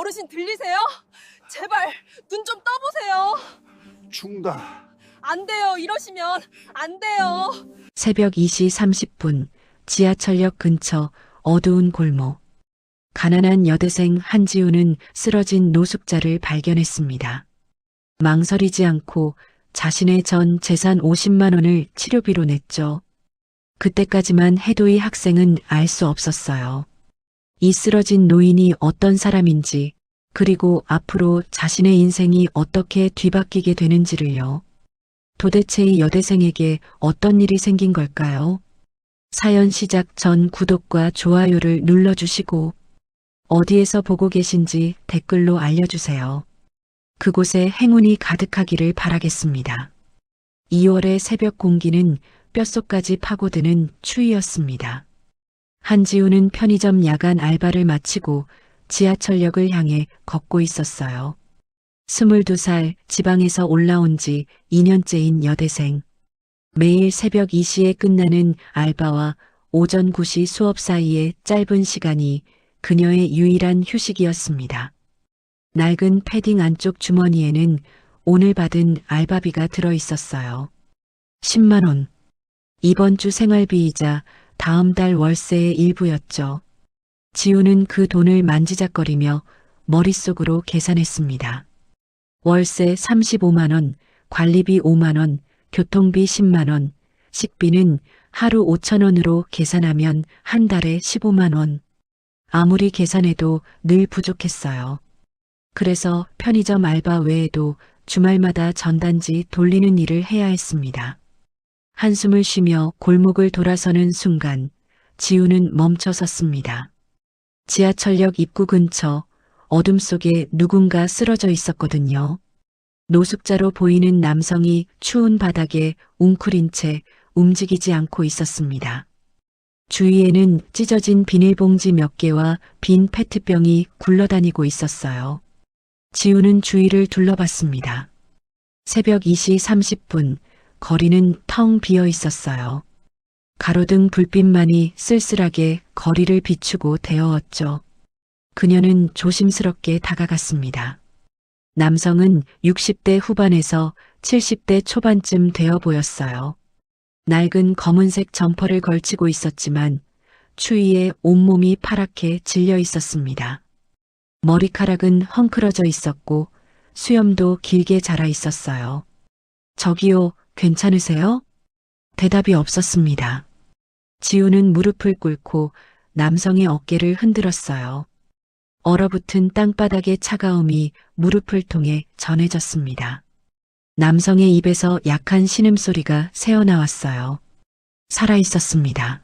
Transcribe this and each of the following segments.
어르신 들리세요? 제발 눈 좀 떠보세요. 죽다. 안 돼요. 이러시면 안 돼요. 새벽 2시 30분 지하철역 근처 어두운 골목. 가난한 여대생 한지우는 쓰러진 노숙자를 발견했습니다. 망설이지 않고 자신의 전 재산 50만 원을 치료비로 냈죠. 그때까지만 해도 이 학생은 알 수 없었어요. 이 쓰러진 노인이 어떤 사람인지, 그리고 앞으로 자신의 인생이 어떻게 뒤바뀌게 되는지를요. 도대체 이 여대생에게 어떤 일이 생긴 걸까요? 사연 시작 전 구독과 좋아요를 눌러주시고 어디에서 보고 계신지 댓글로 알려주세요. 그곳에 행운이 가득하기를 바라겠습니다. 2월의 새벽 공기는 뼛속까지 파고드는 추위였습니다. 한지우는 편의점 야간 알바를 마치고 지하철역을 향해 걷고 있었어요. 22살 지방에서 올라온 지 2년째인 여대생. 매일 새벽 2시에 끝나는 알바와 오전 9시 수업 사이의 짧은 시간이 그녀의 유일한 휴식이었습니다. 낡은 패딩 안쪽 주머니에는 오늘 받은 알바비가 들어 있었어요. 10만 원. 이번 주 생활비이자 다음 달 월세의 일부였죠. 지우는 그 돈을 만지작거리며 머릿속으로 계산했습니다. 월세 35만 원, 관리비 5만 원, 교통비 10만 원, 식비는 하루 5천 원으로 계산하면 한 달에 15만 원. 아무리 계산해도 늘 부족했어요. 그래서 편의점 알바 외에도 주말마다 전단지 돌리는 일을 해야 했습니다. 한숨을 쉬며 골목을 돌아서는 순간 지우는 멈춰 섰습니다. 지하철역 입구 근처 어둠 속에 누군가 쓰러져 있었거든요. 노숙자로 보이는 남성이 추운 바닥에 웅크린 채 움직이지 않고 있었습니다. 주위에는 찢어진 비닐봉지 몇 개와 빈 페트병이 굴러다니고 있었어요. 지우는 주위를 둘러봤습니다. 새벽 2시 30분 거리는 텅 비어 있었어요. 가로등 불빛만이 쓸쓸하게 거리를 비추고 데워왔죠. 그녀는 조심스럽게 다가갔습니다. 남성은 60대 후반에서 70대 초반쯤 되어 보였어요. 낡은 검은색 점퍼를 걸치고 있었지만 추위에 온몸이 파랗게 질려 있었습니다. 머리카락은 헝클어져 있었고 수염도 길게 자라 있었어요. 저기요, 괜찮으세요? 대답이 없었습니다. 지우는 무릎을 꿇고 남성의 어깨를 흔들었어요. 얼어붙은 땅바닥의 차가움이 무릎을 통해 전해졌습니다. 남성의 입에서 약한 신음소리가 새어나왔어요. 살아있었습니다.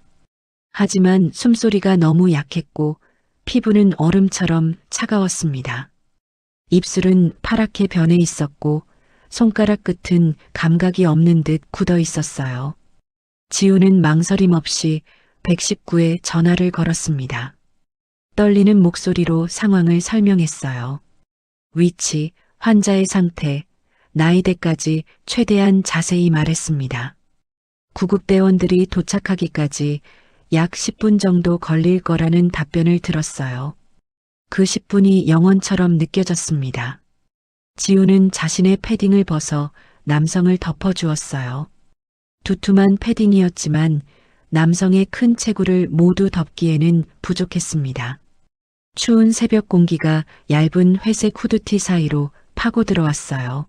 하지만 숨소리가 너무 약했고 피부는 얼음처럼 차가웠습니다. 입술은 파랗게 변해 있었고 손가락 끝은 감각이 없는 듯 굳어 있었어요. 지우는 망설임 없이 119에 전화를 걸었습니다. 떨리는 목소리로 상황을 설명했어요. 위치, 환자의 상태, 나이대까지 최대한 자세히 말했습니다. 구급대원들이 도착하기까지 약 10분 정도 걸릴 거라는 답변을 들었어요. 그 10분이 영원처럼 느껴졌습니다. 지우는 자신의 패딩을 벗어 남성을 덮어주었어요. 두툼한 패딩이었지만 남성의 큰 체구를 모두 덮기에는 부족했습니다. 추운 새벽 공기가 얇은 회색 후드티 사이로 파고 들어왔어요.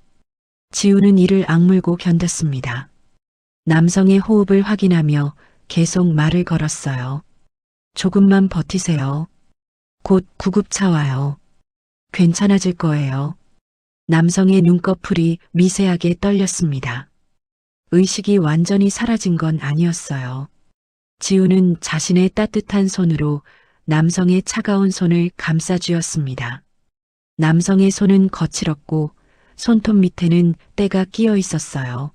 지우는 이를 악물고 견뎠습니다. 남성의 호흡을 확인하며 계속 말을 걸었어요. 조금만 버티세요. 곧 구급차 와요. 괜찮아질 거예요. 남성의 눈꺼풀이 미세하게 떨렸습니다. 의식이 완전히 사라진 건 아니었어요. 지우는 자신의 따뜻한 손으로 남성의 차가운 손을 감싸주었습니다. 남성의 손은 거칠었고 손톱 밑에는 때가 끼어 있었어요.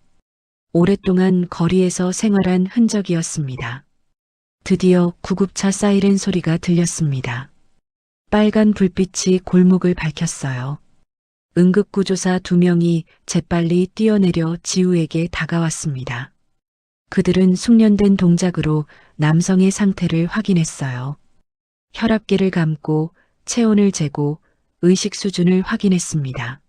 오랫동안 거리에서 생활한 흔적이었습니다. 드디어 구급차 사이렌 소리가 들렸습니다. 빨간 불빛이 골목을 밝혔어요. 응급구조사 2명이 재빨리 뛰어내려 지우에게 다가왔습니다. 그들은 숙련된 동작으로 남성의 상태를 확인했어요. 혈압계를 감고 체온을 재고 의식 수준을 확인했습니다.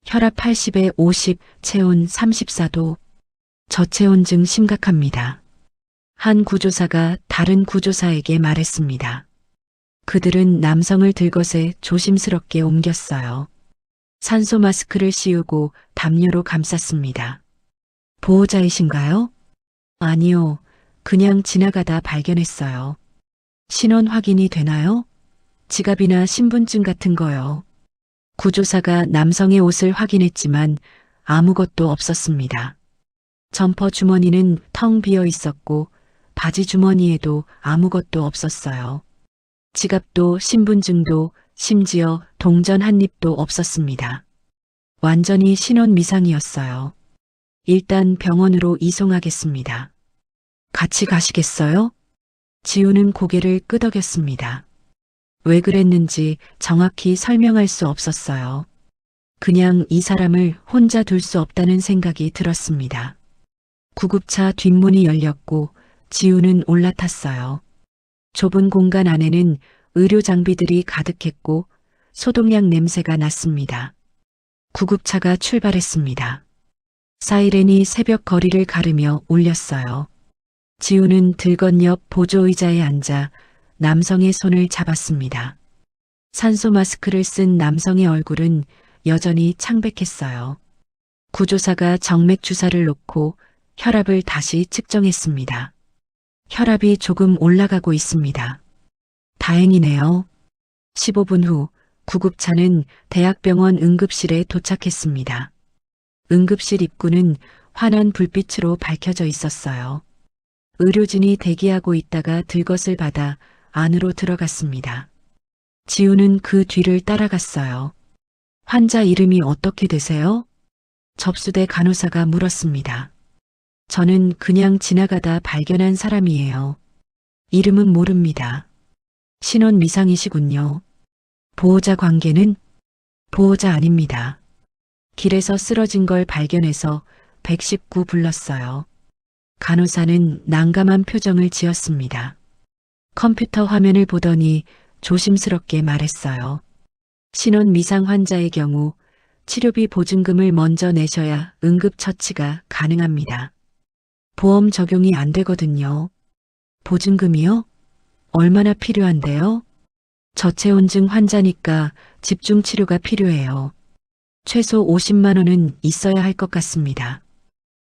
혈압 80에 50, 체온 34도. 저체온증 심각합니다. 한 구조사가 다른 구조사에게 말했습니다. 그들은 남성을 들것에 조심스럽게 옮겼어요. 산소 마스크를 씌우고 담요로 감쌌습니다. 보호자이신가요? 아니요. 그냥 지나가다 발견했어요. 신원 확인이 되나요? 지갑이나 신분증 같은 거요. 구조사가 남성의 옷을 확인했지만 아무것도 없었습니다. 점퍼 주머니는 텅 비어 있었고 바지 주머니에도 아무것도 없었어요. 지갑도 신분증도 심지어 동전 한 입도 없었습니다. 완전히 신원 미상이었어요. 일단 병원으로 이송하겠습니다. 같이 가시겠어요? 지우는 고개를 끄덕였습니다. 왜 그랬는지 정확히 설명할 수 없었어요. 그냥 이 사람을 혼자 둘 수 없다는 생각이 들었습니다. 구급차 뒷문이 열렸고 지우는 올라탔어요. 좁은 공간 안에는 의료 장비들이 가득했고 소독약 냄새가 났습니다. 구급차가 출발했습니다. 사이렌이 새벽 거리를 가르며 울렸어요. 지우는 들건 옆 보조의자에 앉아 남성의 손을 잡았습니다. 산소 마스크를 쓴 남성의 얼굴은 여전히 창백했어요. 구조사가 정맥 주사를 놓고 혈압을 다시 측정했습니다. 혈압이 조금 올라가고 있습니다. 다행이네요. 15분 후 구급차는 대학병원 응급실에 도착했습니다. 응급실 입구는 환한 불빛으로 밝혀져 있었어요. 의료진이 대기하고 있다가 들것을 받아 안으로 들어갔습니다. 지우는 그 뒤를 따라갔어요. 환자 이름이 어떻게 되세요? 접수대 간호사가 물었습니다. 저는 그냥 지나가다 발견한 사람이에요. 이름은 모릅니다. 신원 미상이시군요. 보호자 관계는? 보호자 아닙니다. 길에서 쓰러진 걸 발견해서 119 불렀어요. 간호사는 난감한 표정을 지었습니다. 컴퓨터 화면을 보더니 조심스럽게 말했어요. 신원 미상 환자의 경우 치료비 보증금을 먼저 내셔야 응급처치가 가능합니다. 보험 적용이 안 되거든요. 보증금이요? 얼마나 필요한데요? 저체온증 환자니까 집중 치료가 필요해요. 최소 50만 원은 있어야 할 것 같습니다.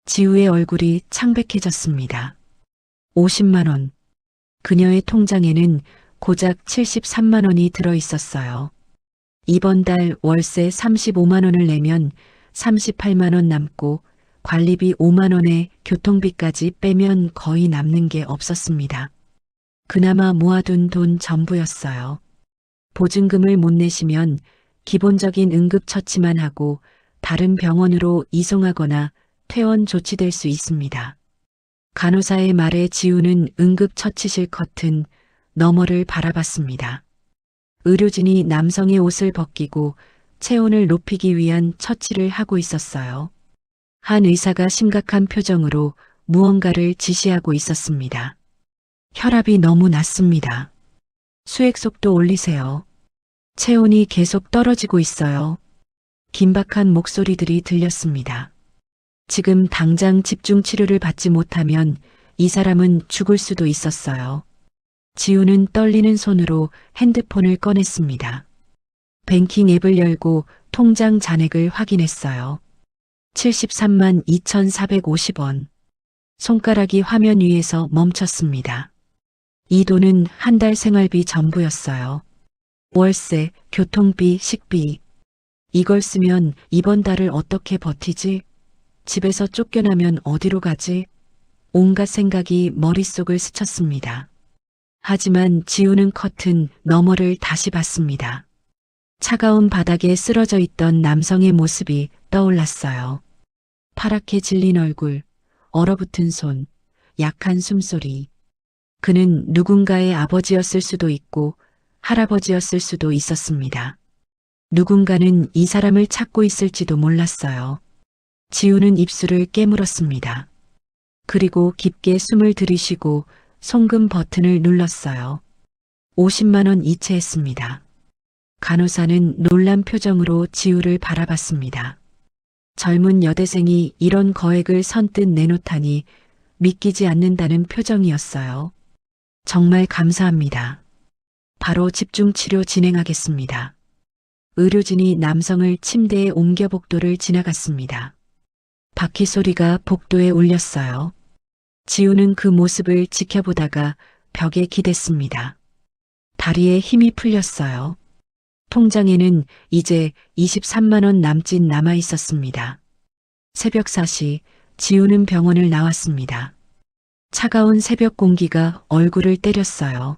지우의 얼굴이 창백해졌습니다. 50만 원. 그녀의 통장에는 고작 73만 원이 들어 있었어요. 이번 달 월세 35만 원을 내면 38만 원 남고 관리비 5만 원에 교통비까지 빼면 거의 남는 게 없었습니다. 그나마 모아둔 돈 전부였어요. 보증금을 못 내시면 기본적인 응급처치만 하고 다른 병원으로 이송하거나 퇴원 조치될 수 있습니다. 간호사의 말에 지우는 응급처치실 커튼 너머를 바라봤습니다. 의료진이 남성의 옷을 벗기고 체온을 높이기 위한 처치를 하고 있었어요. 한 의사가 심각한 표정으로 무언가를 지시하고 있었습니다. 혈압이 너무 낮습니다. 수액 속도 올리세요. 체온이 계속 떨어지고 있어요. 긴박한 목소리들이 들렸습니다. 지금 당장 집중 치료를 받지 못하면 이 사람은 죽을 수도 있었어요. 지우는 떨리는 손으로 핸드폰을 꺼냈습니다. 뱅킹 앱을 열고 통장 잔액을 확인했어요. 73만 2,450원. 손가락이 화면 위에서 멈췄습니다. 이 돈은 한 달 생활비 전부였어요. 월세, 교통비, 식비. 이걸 쓰면 이번 달을 어떻게 버티지? 집에서 쫓겨나면 어디로 가지? 온갖 생각이 머릿속을 스쳤습니다. 하지만 지우는 커튼 너머를 다시 봤습니다. 차가운 바닥에 쓰러져 있던 남성의 모습이 떠올랐어요. 파랗게 질린 얼굴, 얼어붙은 손, 약한 숨소리. 그는 누군가의 아버지였을 수도 있고 할아버지였을 수도 있었습니다. 누군가는 이 사람을 찾고 있을지도 몰랐어요. 지우는 입술을 깨물었습니다. 그리고 깊게 숨을 들이쉬고 송금 버튼을 눌렀어요. 50만 원 이체했습니다. 간호사는 놀란 표정으로 지우를 바라봤습니다. 젊은 여대생이 이런 거액을 선뜻 내놓다니 믿기지 않는다는 표정이었어요. 정말 감사합니다. 바로 집중치료 진행하겠습니다. 의료진이 남성을 침대에 옮겨 복도를 지나갔습니다. 바퀴 소리가 복도에 울렸어요. 지우는 그 모습을 지켜보다가 벽에 기댔습니다. 다리에 힘이 풀렸어요. 통장에는 이제 23만 원 남짓 남아 있었습니다. 새벽 4시 지우는 병원을 나왔습니다. 차가운 새벽 공기가 얼굴을 때렸어요.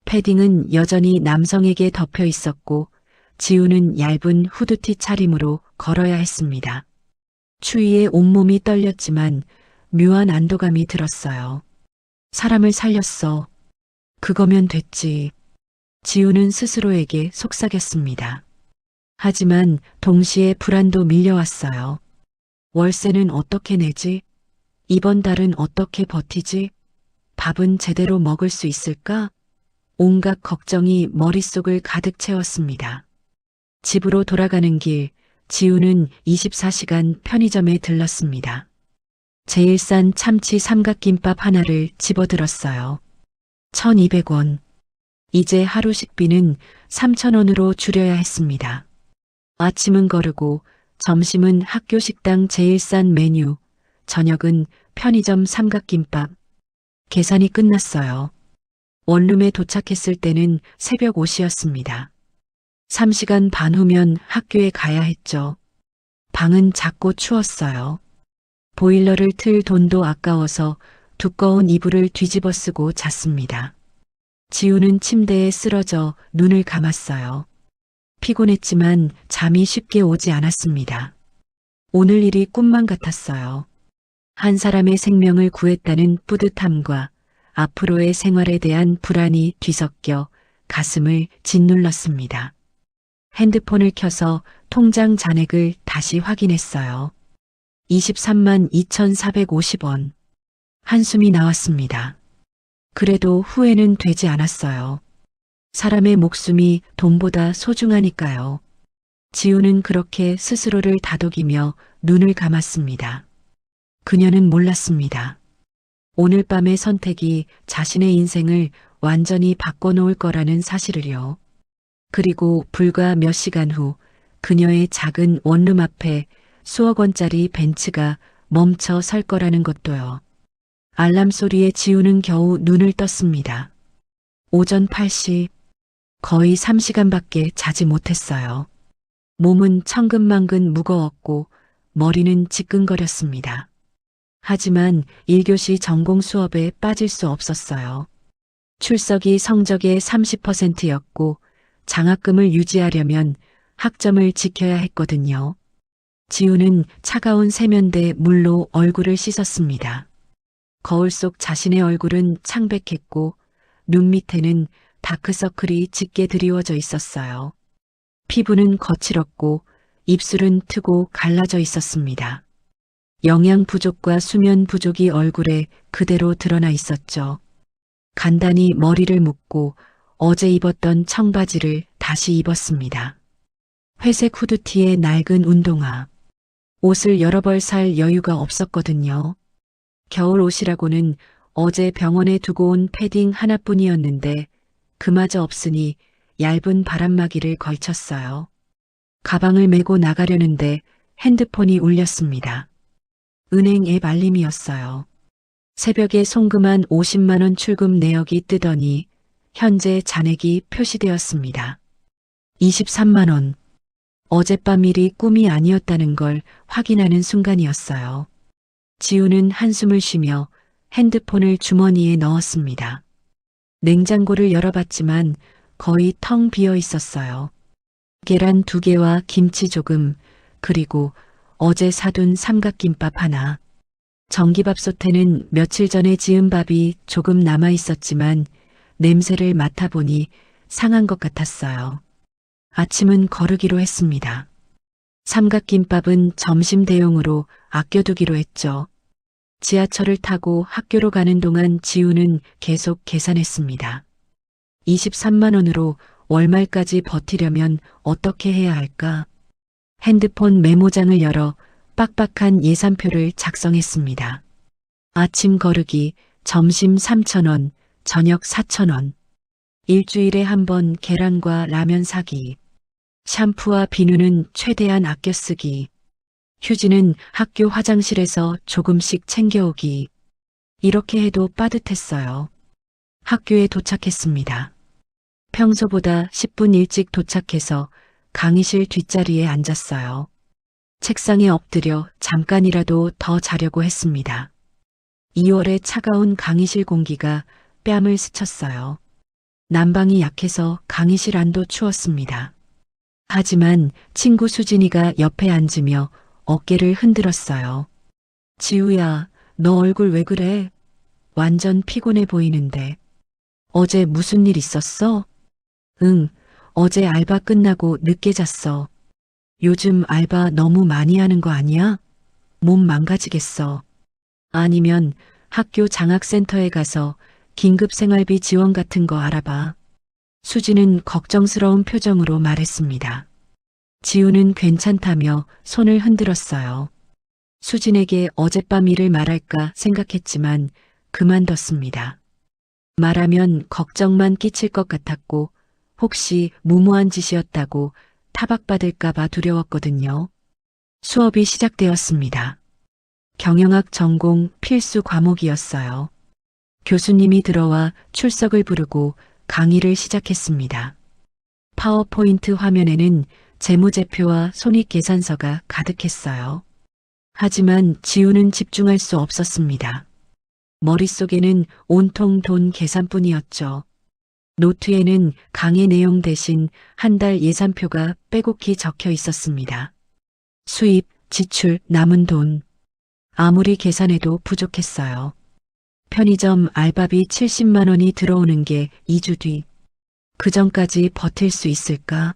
패딩은 여전히 남성에게 덮여 있었고 지우는 얇은 후드티 차림으로 걸어야 했습니다. 추위에 온몸이 떨렸지만 묘한 안도감이 들었어요. 사람을 살렸어. 그거면 됐지. 지우는 스스로에게 속삭였습니다. 하지만 동시에 불안도 밀려왔어요. 월세는 어떻게 내지? 이번 달은 어떻게 버티지? 밥은 제대로 먹을 수 있을까? 온갖 걱정이 머릿속을 가득 채웠습니다. 집으로 돌아가는 길, 지우는 24시간 편의점에 들렀습니다. 제일 싼 참치 삼각김밥 하나를 집어들었어요. 1,200원. 이제 하루 식비는 3,000원으로 줄여야 했습니다. 아침은 거르고 점심은 학교 식당 제일 싼 메뉴, 저녁은 편의점 삼각김밥. 계산이 끝났어요. 원룸에 도착했을 때는 새벽 5시였습니다. 3시간 반 후면 학교에 가야 했죠. 방은 작고 추웠어요. 보일러를 틀 돈도 아까워서 두꺼운 이불을 뒤집어 쓰고 잤습니다. 지우는 침대에 쓰러져 눈을 감았어요. 피곤했지만 잠이 쉽게 오지 않았습니다. 오늘 일이 꿈만 같았어요. 한 사람의 생명을 구했다는 뿌듯함과 앞으로의 생활에 대한 불안이 뒤섞여 가슴을 짓눌렀습니다. 핸드폰을 켜서 통장 잔액을 다시 확인했어요. 23만 2,450원. 한숨이 나왔습니다. 그래도 후회는 되지 않았어요. 사람의 목숨이 돈보다 소중하니까요. 지우는 그렇게 스스로를 다독이며 눈을 감았습니다. 그녀는 몰랐습니다. 오늘 밤의 선택이 자신의 인생을 완전히 바꿔놓을 거라는 사실을요. 그리고 불과 몇 시간 후 그녀의 작은 원룸 앞에 수억 원짜리 벤츠가 멈춰 설 거라는 것도요. 알람 소리에 지우는 겨우 눈을 떴습니다. 오전 8시, 거의 3시간밖에 자지 못했어요. 몸은 천근만근 무거웠고 머리는 지끈거렸습니다. 하지만 1교시 전공 수업에 빠질 수 없었어요. 출석이 성적의 30%였고 장학금을 유지하려면 학점을 지켜야 했거든요. 지우는 차가운 세면대 물로 얼굴을 씻었습니다. 거울 속 자신의 얼굴은 창백했고 눈 밑에는 다크서클이 짙게 드리워져 있었어요. 피부는 거칠었고 입술은 트고 갈라져 있었습니다. 영양 부족과 수면 부족이 얼굴에 그대로 드러나 있었죠. 간단히 머리를 묶고 어제 입었던 청바지를 다시 입었습니다. 회색 후드티에 낡은 운동화. 옷을 여러 벌 살 여유가 없었거든요. 겨울 옷이라고는 어제 병원에 두고 온 패딩 하나뿐이었는데 그마저 없으니 얇은 바람막이를 걸쳤어요. 가방을 메고 나가려는데 핸드폰이 울렸습니다. 은행 앱 알림이었어요. 새벽에 송금한 50만 원 출금 내역이 뜨더니 현재 잔액이 표시되었습니다. 23만 원. 어젯밤 일이 꿈이 아니었다는 걸 확인하는 순간이었어요. 지우는 한숨을 쉬며 핸드폰을 주머니에 넣었습니다. 냉장고를 열어봤지만 거의 텅 비어 있었어요. 계란 2개와 김치 조금, 그리고 어제 사둔 삼각김밥 하나. 전기밥솥에는 며칠 전에 지은 밥이 조금 남아 있었지만 냄새를 맡아보니 상한 것 같았어요. 아침은 거르기로 했습니다. 삼각김밥은 점심 대용으로 아껴두기로 했죠. 지하철을 타고 학교로 가는 동안 지우는 계속 계산했습니다. 23만 원으로 월말까지 버티려면 어떻게 해야 할까? 핸드폰 메모장을 열어 빡빡한 예산표를 작성했습니다. 아침 거르기, 점심 3,000원, 저녁 4,000원. 일주일에 한 번 계란과 라면 사기. 샴푸와 비누는 최대한 아껴 쓰기. 휴지는 학교 화장실에서 조금씩 챙겨오기. 이렇게 해도 빠듯했어요. 학교에 도착했습니다. 평소보다 10분 일찍 도착해서 강의실 뒷자리에 앉았어요. 책상에 엎드려 잠깐이라도 더 자려고 했습니다. 2월의 차가운 강의실 공기가 뺨을 스쳤어요. 난방이 약해서 강의실 안도 추웠습니다. 하지만 친구 수진이가 옆에 앉으며 어깨를 흔들었어요. 지우야, 너 얼굴 왜 그래? 완전 피곤해 보이는데. 어제 무슨 일 있었어? 응, 어제 알바 끝나고 늦게 잤어. 요즘 알바 너무 많이 하는 거 아니야? 몸 망가지겠어. 아니면 학교 장학센터에 가서 긴급 생활비 지원 같은 거 알아봐. 수지는 걱정스러운 표정으로 말했습니다. 지우는 괜찮다며 손을 흔들었어요. 수진에게 어젯밤 일을 말할까 생각했지만 그만뒀습니다. 말하면 걱정만 끼칠 것 같았고 혹시 무모한 짓이었다고 타박받을까봐 두려웠거든요. 수업이 시작되었습니다. 경영학 전공 필수 과목이었어요. 교수님이 들어와 출석을 부르고 강의를 시작했습니다. 파워포인트 화면에는 재무제표와 손익계산서가 가득했어요. 하지만 지우는 집중할 수 없었습니다. 머릿속에는 온통 돈 계산뿐이었죠. 노트에는 강의 내용 대신 한 달 예산표가 빼곡히 적혀 있었습니다. 수입, 지출, 남은 돈. 아무리 계산해도 부족했어요. 편의점 알바비 70만 원이 들어오는 게 2주 뒤. 그 전까지 버틸 수 있을까?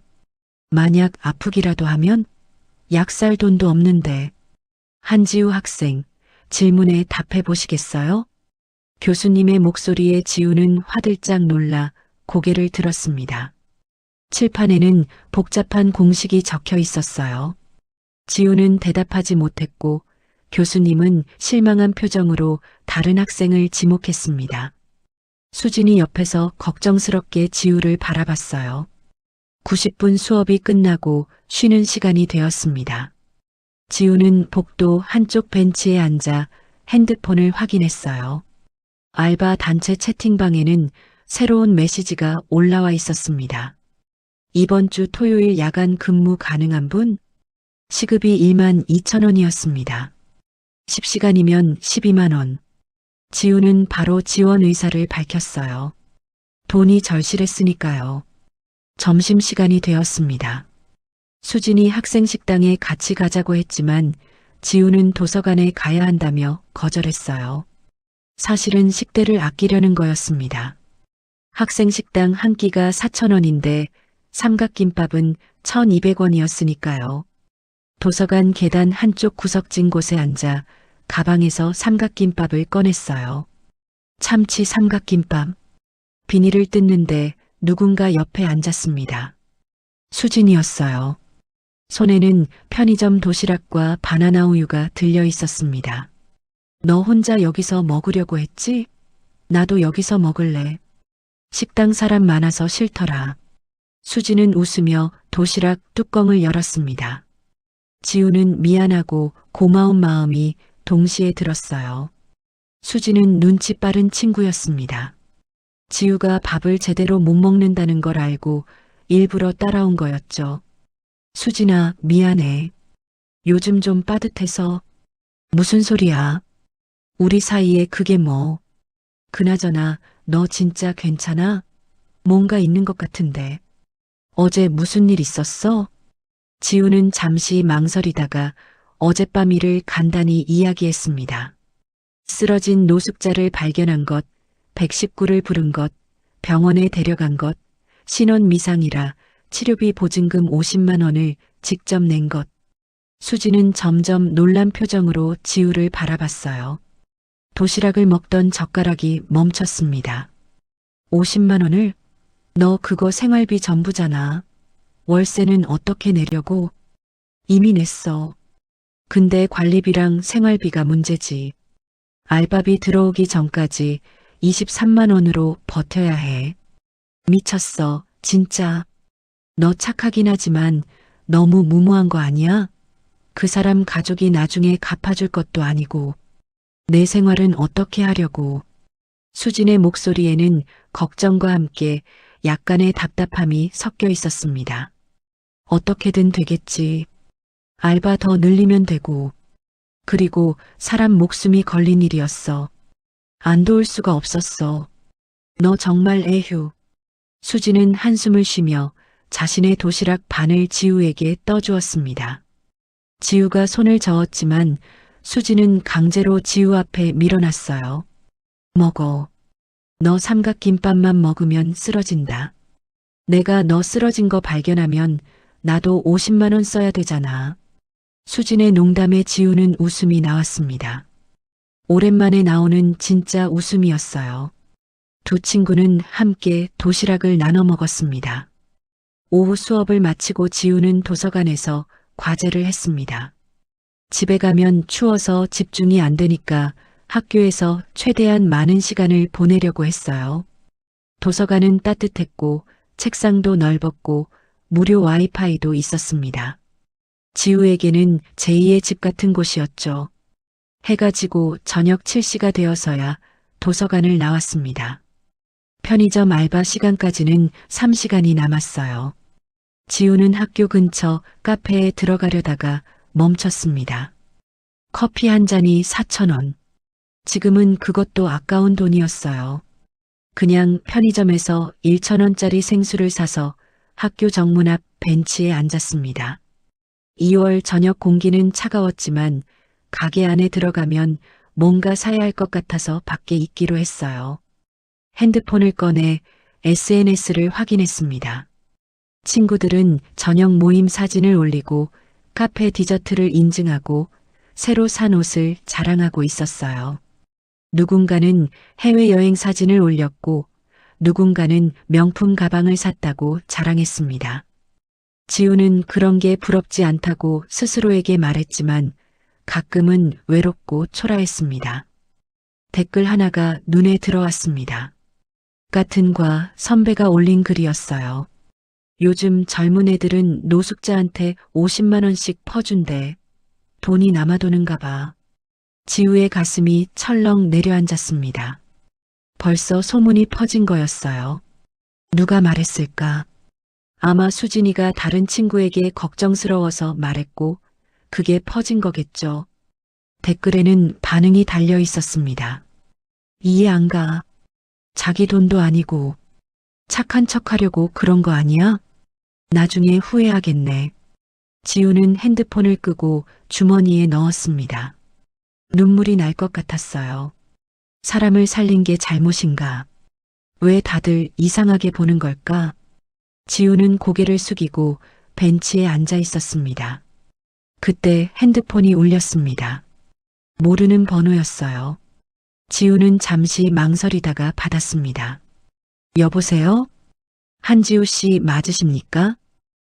만약 아프기라도 하면? 약 살 돈도 없는데. 한지우 학생, 질문에 답해 보시겠어요? 교수님의 목소리에 지우는 화들짝 놀라 고개를 들었습니다. 칠판에는 복잡한 공식이 적혀 있었어요. 지우는 대답하지 못했고 교수님은 실망한 표정으로 다른 학생을 지목했습니다. 수진이 옆에서 걱정스럽게 지우를 바라봤어요. 90분 수업이 끝나고 쉬는 시간이 되었습니다. 지우는 복도 한쪽 벤치에 앉아 핸드폰을 확인했어요. 알바 단체 채팅방에는 새로운 메시지가 올라와 있었습니다. 이번 주 토요일 야간 근무 가능한 분? 시급이 12,000원이었습니다. 10시간이면 12만 원. 지우는 바로 지원 의사를 밝혔어요. 돈이 절실했으니까요. 점심시간이 되었습니다. 수진이 학생 식당에 같이 가자고 했지만 지우는 도서관에 가야 한다며 거절했어요. 사실은 식대를 아끼려는 거였습니다. 학생 식당 한 끼가 4,000원인데 삼각김밥은 1,200원이었으니까요. 도서관 계단 한쪽 구석진 곳에 앉아 가방에서 삼각김밥을 꺼냈어요. 참치 삼각김밥. 비닐을 뜯는데 누군가 옆에 앉았습니다. 수진이었어요. 손에는 편의점 도시락과 바나나 우유가 들려 있었습니다. 너 혼자 여기서 먹으려고 했지? 나도 여기서 먹을래. 식당 사람 많아서 싫더라. 수지는 웃으며 도시락 뚜껑을 열었습니다. 지우는 미안하고 고마운 마음이 동시에 들었어요. 수지는 눈치 빠른 친구였습니다. 지우가 밥을 제대로 못 먹는다는 걸 알고 일부러 따라온 거였죠. 수진아, 미안해. 요즘 좀 빠듯해서. 무슨 소리야? 우리 사이에 그게 뭐. 그나저나 너 진짜 괜찮아? 뭔가 있는 것 같은데. 어제 무슨 일 있었어? 지우는 잠시 망설이다가 어젯밤 일을 간단히 이야기했습니다. 쓰러진 노숙자를 발견한 것, 119를 부른 것, 병원에 데려간 것, 신원 미상이라 치료비 보증금 50만 원을 직접 낸 것. 수지는 점점 놀란 표정으로 지우를 바라봤어요. 도시락을 먹던 젓가락이 멈췄습니다. 50만 원을? 너 그거 생활비 전부잖아. 월세는 어떻게 내려고? 이미 냈어. 근데 관리비랑 생활비가 문제지. 알바비 들어오기 전까지 23만 원으로 버텨야 해. 미쳤어, 진짜. 너 착하긴 하지만 너무 무모한 거 아니야? 그 사람 가족이 나중에 갚아줄 것도 아니고. 내 생활은 어떻게 하려고. 수진의 목소리에는 걱정과 함께 약간의 답답함이 섞여 있었습니다. 어떻게든 되겠지. 알바 더 늘리면 되고. 그리고 사람 목숨이 걸린 일이었어. 안 도울 수가 없었어. 너 정말 애휴. 수지는 한숨을 쉬며 자신의 도시락 반을 지우에게 떠주었습니다. 지우가 손을 저었지만 수지는 강제로 지우 앞에 밀어놨어요. 먹어. 너 삼각김밥만 먹으면 쓰러진다. 내가 너 쓰러진 거 발견하면 나도 50만 원 써야 되잖아. 수진의 농담에 지우는 웃음이 나왔습니다. 오랜만에 나오는 진짜 웃음이었어요. 두 친구는 함께 도시락을 나눠 먹었습니다. 오후 수업을 마치고 지우는 도서관에서 과제를 했습니다. 집에 가면 추워서 집중이 안 되니까 학교에서 최대한 많은 시간을 보내려고 했어요. 도서관은 따뜻했고 책상도 넓었고 무료 와이파이도 있었습니다. 지우에게는 제2의 집 같은 곳이었죠. 해가 지고 저녁 7시가 되어서야 도서관을 나왔습니다. 편의점 알바 시간까지는 3시간이 남았어요. 지우는 학교 근처 카페에 들어가려다가 멈췄습니다. 커피 한 잔이 4,000원. 지금은 그것도 아까운 돈이었어요. 그냥 편의점에서 1,000원짜리 생수를 사서 학교 정문 앞 벤치에 앉았습니다. 2월 저녁 공기는 차가웠지만 가게 안에 들어가면 뭔가 사야 할 것 같아서 밖에 있기로 했어요. 핸드폰을 꺼내 SNS를 확인했습니다. 친구들은 저녁 모임 사진을 올리고 카페 디저트를 인증하고 새로 산 옷을 자랑하고 있었어요. 누군가는 해외여행 사진을 올렸고 누군가는 명품 가방을 샀다고 자랑했습니다. 지우는 그런 게 부럽지 않다고 스스로에게 말했지만 가끔은 외롭고 초라했습니다. 댓글 하나가 눈에 들어왔습니다. 같은 과 선배가 올린 글이었어요. 요즘 젊은 애들은 노숙자한테 50만 원씩 퍼준대. 돈이 남아도는가 봐. 지우의 가슴이 철렁 내려앉았습니다. 벌써 소문이 퍼진 거였어요. 누가 말했을까? 아마 수진이가 다른 친구에게 걱정스러워서 말했고 그게 퍼진 거겠죠. 댓글에는 반응이 달려 있었습니다. 이해 안 가. 자기 돈도 아니고 착한 척하려고 그런 거 아니야? 나중에 후회하겠네. 지우는 핸드폰을 끄고 주머니에 넣었습니다. 눈물이 날 것 같았어요. 사람을 살린 게 잘못인가? 왜 다들 이상하게 보는 걸까? 지우는 고개를 숙이고 벤치에 앉아 있었습니다. 그때 핸드폰이 울렸습니다. 모르는 번호였어요. 지우는 잠시 망설이다가 받았습니다. 여보세요? 한지우 씨 맞으십니까?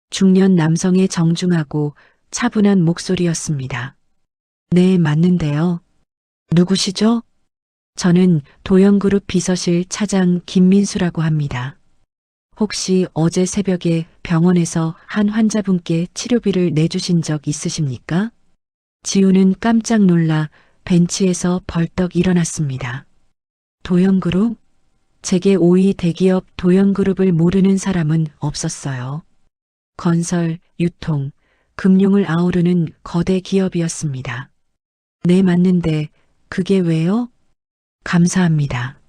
중년 남성의 정중하고 차분한 목소리였습니다. 네, 맞는데요. 누구시죠? 저는 도영그룹 비서실 차장 김민수라고 합니다. 혹시 어제 새벽에 병원에서 한 환자분께 치료비를 내주신 적 있으십니까? 지우는 깜짝 놀라 벤치에서 벌떡 일어났습니다. 도영그룹? 제게 5위 대기업 도영그룹을 모르는 사람은 없었어요. 건설, 유통, 금융을 아우르는 거대 기업이었습니다. 네, 맞는데 그게 왜요? 감사합니다.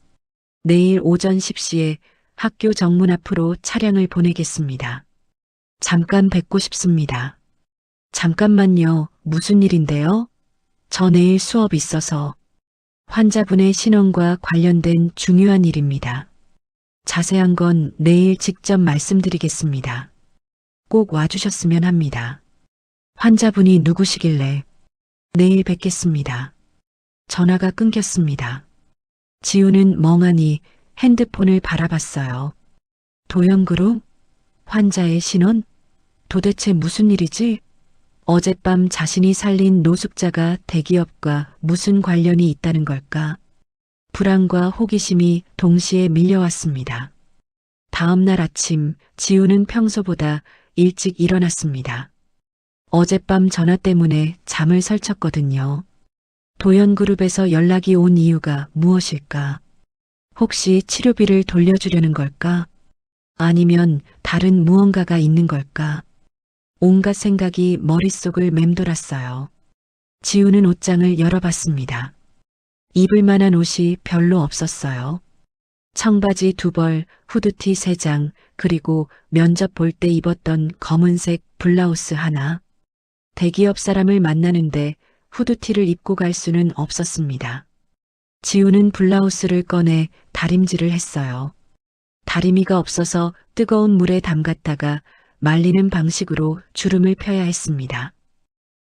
내일 오전 10시에 학교 정문 앞으로 차량을 보내겠습니다. 잠깐 뵙고 싶습니다. 잠깐만요. 무슨 일인데요? 저 내일 수업 있어서. 환자분의 신원과 관련된 중요한 일입니다. 자세한 건 내일 직접 말씀드리겠습니다. 꼭 와주셨으면 합니다. 환자분이 누구시길래? 내일 뵙겠습니다. 전화가 끊겼습니다. 지우는 멍하니 핸드폰을 바라봤어요. 도연그룹? 환자의 신원? 도대체 무슨 일이지? 어젯밤 자신이 살린 노숙자가 대기업과 무슨 관련이 있다는 걸까? 불안과 호기심이 동시에 밀려왔습니다. 다음 날 아침 지우는 평소보다 일찍 일어났습니다. 어젯밤 전화 때문에 잠을 설쳤거든요. 도연그룹에서 연락이 온 이유가 무엇일까? 혹시 치료비를 돌려주려는 걸까? 아니면 다른 무언가가 있는 걸까? 온갖 생각이 머릿속을 맴돌았어요. 지우는 옷장을 열어봤습니다. 입을 만한 옷이 별로 없었어요. 청바지 2벌, 후드티 3장, 그리고 면접 볼 때 입었던 검은색 블라우스 하나. 대기업 사람을 만나는데 후드티를 입고 갈 수는 없었습니다. 지우는 블라우스를 꺼내 다림질을 했어요. 다리미가 없어서 뜨거운 물에 담갔다가 말리는 방식으로 주름을 펴야 했습니다.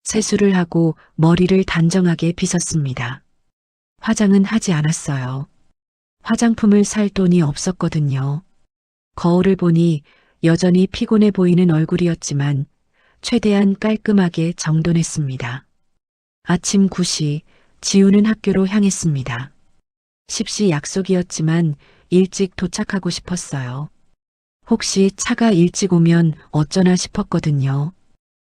세수를 하고 머리를 단정하게 빗었습니다. 화장은 하지 않았어요. 화장품을 살 돈이 없었거든요. 거울을 보니 여전히 피곤해 보이는 얼굴이었지만 최대한 깔끔하게 정돈했습니다. 아침 9시 지우는 학교로 향했습니다. 10시 약속이었지만 일찍 도착하고 싶었어요. 혹시 차가 일찍 오면 어쩌나 싶었거든요.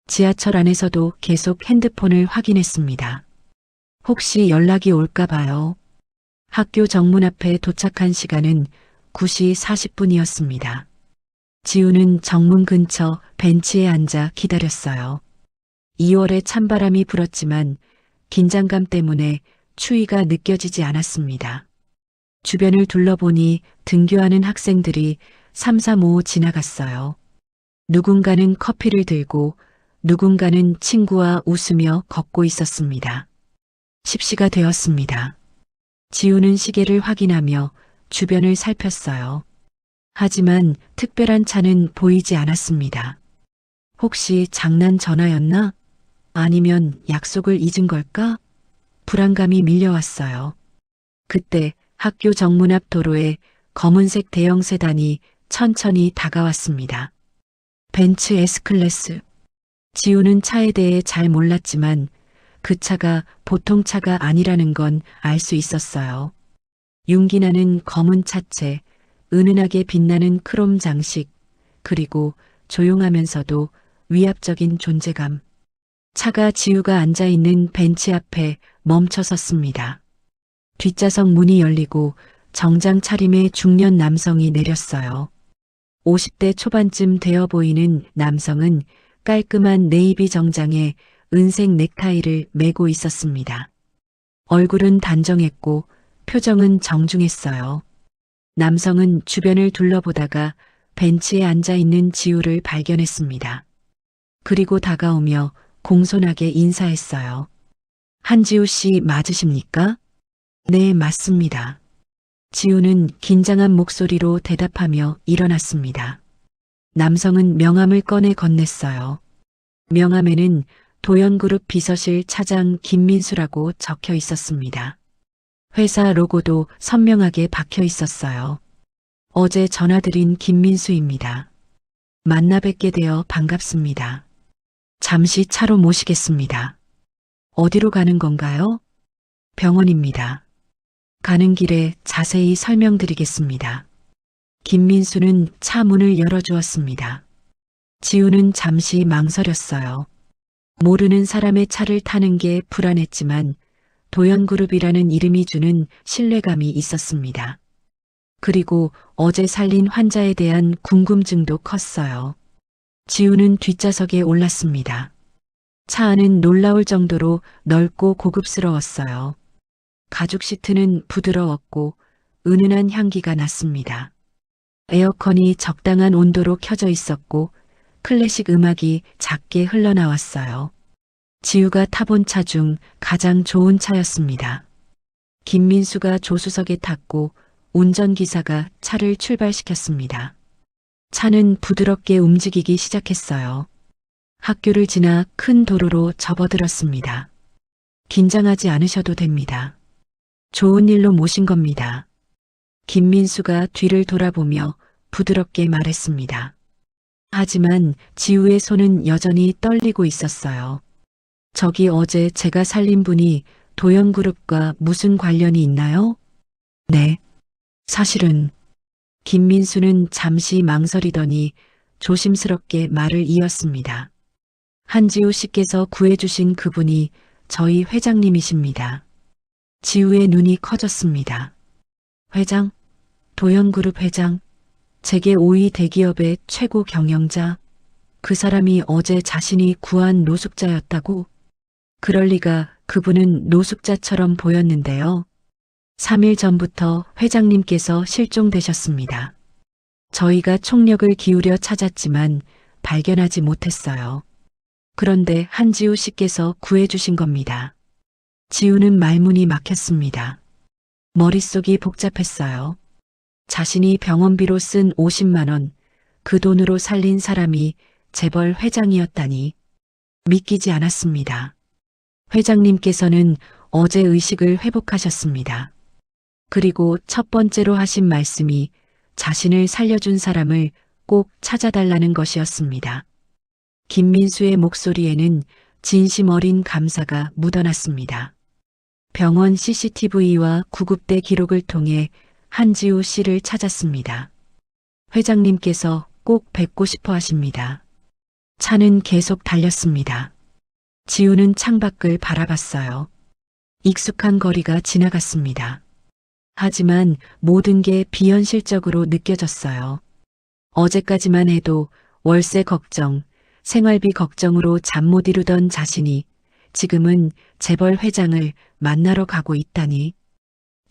지하철 안에서도 계속 핸드폰을 확인했습니다. 혹시 연락이 올까 봐요. 학교 정문 앞에 도착한 시간은 9시 40분이었습니다. 지우는 정문 근처 벤치에 앉아 기다렸어요. 2월에 찬바람이 불었지만 긴장감 때문에 추위가 느껴지지 않았습니다. 주변을 둘러보니 등교하는 학생들이 3, 4, 5 지나갔어요. 누군가는 커피를 들고 누군가는 친구와 웃으며 걷고 있었습니다. 10시가 되었습니다. 지우는 시계를 확인하며 주변을 살폈어요. 하지만 특별한 차는 보이지 않았습니다. 혹시 장난 전화였나? 아니면 약속을 잊은 걸까? 불안감이 밀려왔어요. 그때 학교 정문 앞 도로에 검은색 대형 세단이 천천히 다가왔습니다. 벤츠 S클래스. 지우는 차에 대해 잘 몰랐지만 그 차가 보통 차가 아니라는 건 알 수 있었어요. 윤기나는 검은 차체, 은은하게 빛나는 크롬 장식, 그리고 조용하면서도 위압적인 존재감. 차가 지우가 앉아있는 벤치 앞에 멈춰 섰습니다. 뒷좌석 문이 열리고 정장 차림의 중년 남성이 내렸어요. 50대 초반쯤 되어 보이는 남성은 깔끔한 네이비 정장에 은색 넥타이를 메고 있었습니다. 얼굴은 단정했고 표정은 정중했어요. 남성은 주변을 둘러보다가 벤치에 앉아있는 지우를 발견했습니다. 그리고 다가오며 공손하게 인사했어요. 한지우 씨 맞으십니까? 네, 맞습니다. 지우는 긴장한 목소리로 대답하며 일어났습니다. 남성은 명함을 꺼내 건넸어요. 명함에는 도연그룹 비서실 차장 김민수라고 적혀 있었습니다. 회사 로고도 선명하게 박혀 있었어요. 어제 전화드린 김민수입니다. 만나 뵙게 되어 반갑습니다. 잠시 차로 모시겠습니다. 어디로 가는 건가요? 병원입니다. 가는 길에 자세히 설명드리겠습니다. 김민수는 차 문을 열어주었습니다. 지우는 잠시 망설였어요. 모르는 사람의 차를 타는 게 불안했지만 도연그룹이라는 이름이 주는 신뢰감이 있었습니다. 그리고 어제 살린 환자에 대한 궁금증도 컸어요. 지우는 뒷좌석에 올랐습니다. 차 안은 놀라울 정도로 넓고 고급스러웠어요. 가죽 시트는 부드러웠고 은은한 향기가 났습니다. 에어컨이 적당한 온도로 켜져 있었고 클래식 음악이 작게 흘러나왔어요. 지우가 타본 차 중 가장 좋은 차였습니다. 김민수가 조수석에 탔고 운전기사가 차를 출발시켰습니다. 차는 부드럽게 움직이기 시작했어요. 학교를 지나 큰 도로로 접어들었습니다. 긴장하지 않으셔도 됩니다. 좋은 일로 모신 겁니다. 김민수가 뒤를 돌아보며 부드럽게 말했습니다. 하지만 지우의 손은 여전히 떨리고 있었어요. 저기 어제 제가 살린 분이 도연그룹과 무슨 관련이 있나요? 네. 사실은 김민수는 잠시 망설이더니 조심스럽게 말을 이었습니다. 한지우 씨께서 구해주신 그분이 저희 회장님이십니다. 지우의 눈이 커졌습니다. 회장? 도연그룹 회장? 세계 5위 대기업의 최고 경영자? 그 사람이 어제 자신이 구한 노숙자였다고? 그럴 리가. 그분은 노숙자처럼 보였는데요. 3일 전부터 회장님께서 실종되셨습니다. 저희가 총력을 기울여 찾았지만 발견하지 못했어요. 그런데 한지우 씨께서 구해주신 겁니다. 지우는 말문이 막혔습니다. 머릿속이 복잡했어요. 자신이 병원비로 쓴 50만 원, 그 돈으로 살린 사람이 재벌 회장이었다니 믿기지 않았습니다. 회장님께서는 어제 의식을 회복하셨습니다. 그리고 첫 번째로 하신 말씀이 자신을 살려준 사람을 꼭 찾아달라는 것이었습니다. 김민수의 목소리에는 진심 어린 감사가 묻어났습니다. 병원 CCTV와 구급대 기록을 통해 한지우 씨를 찾았습니다. 회장님께서 꼭 뵙고 싶어 하십니다. 차는 계속 달렸습니다. 지우는 창밖을 바라봤어요. 익숙한 거리가 지나갔습니다. 하지만 모든 게 비현실적으로 느껴졌어요. 어제까지만 해도 월세 걱정, 생활비 걱정으로 잠 못 이루던 자신이 지금은 재벌 회장을 만나러 가고 있다니.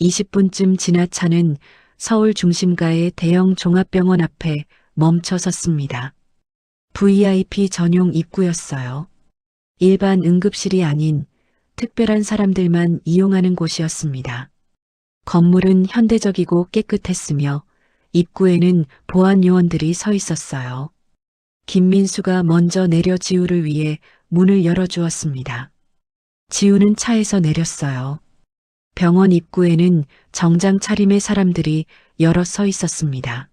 20분쯤 지나 차는 서울 중심가의 대형 종합병원 앞에 멈춰 섰습니다. VIP 전용 입구였어요. 일반 응급실이 아닌 특별한 사람들만 이용하는 곳이었습니다. 건물은 현대적이고 깨끗했으며 입구에는 보안 요원들이 서 있었어요. 김민수가 먼저 내려 지우를 위해 문을 열어주었습니다. 지우는 차에서 내렸어요. 병원 입구에는 정장 차림의 사람들이 여럿 서 있었습니다.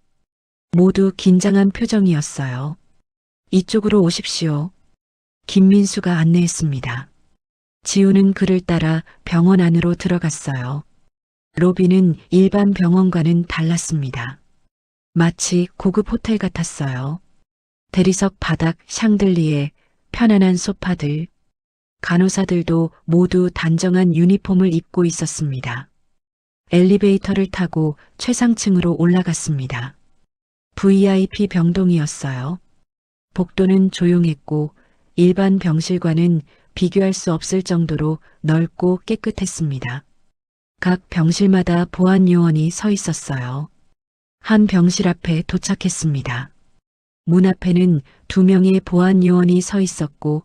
모두 긴장한 표정이었어요. 이쪽으로 오십시오. 김민수가 안내했습니다. 지우는 그를 따라 병원 안으로 들어갔어요. 로비는 일반 병원과는 달랐습니다. 마치 고급 호텔 같았어요. 대리석 바닥 샹들리에 편안한 소파들, 간호사들도 모두 단정한 유니폼을 입고 있었습니다. 엘리베이터를 타고 최상층으로 올라갔습니다. VIP 병동이었어요. 복도는 조용했고 일반 병실과는 비교할 수 없을 정도로 넓고 깨끗했습니다. 각 병실마다 보안 요원이 서 있었어요. 한 병실 앞에 도착했습니다. 문 앞에는 2명의 보안 요원이 서 있었고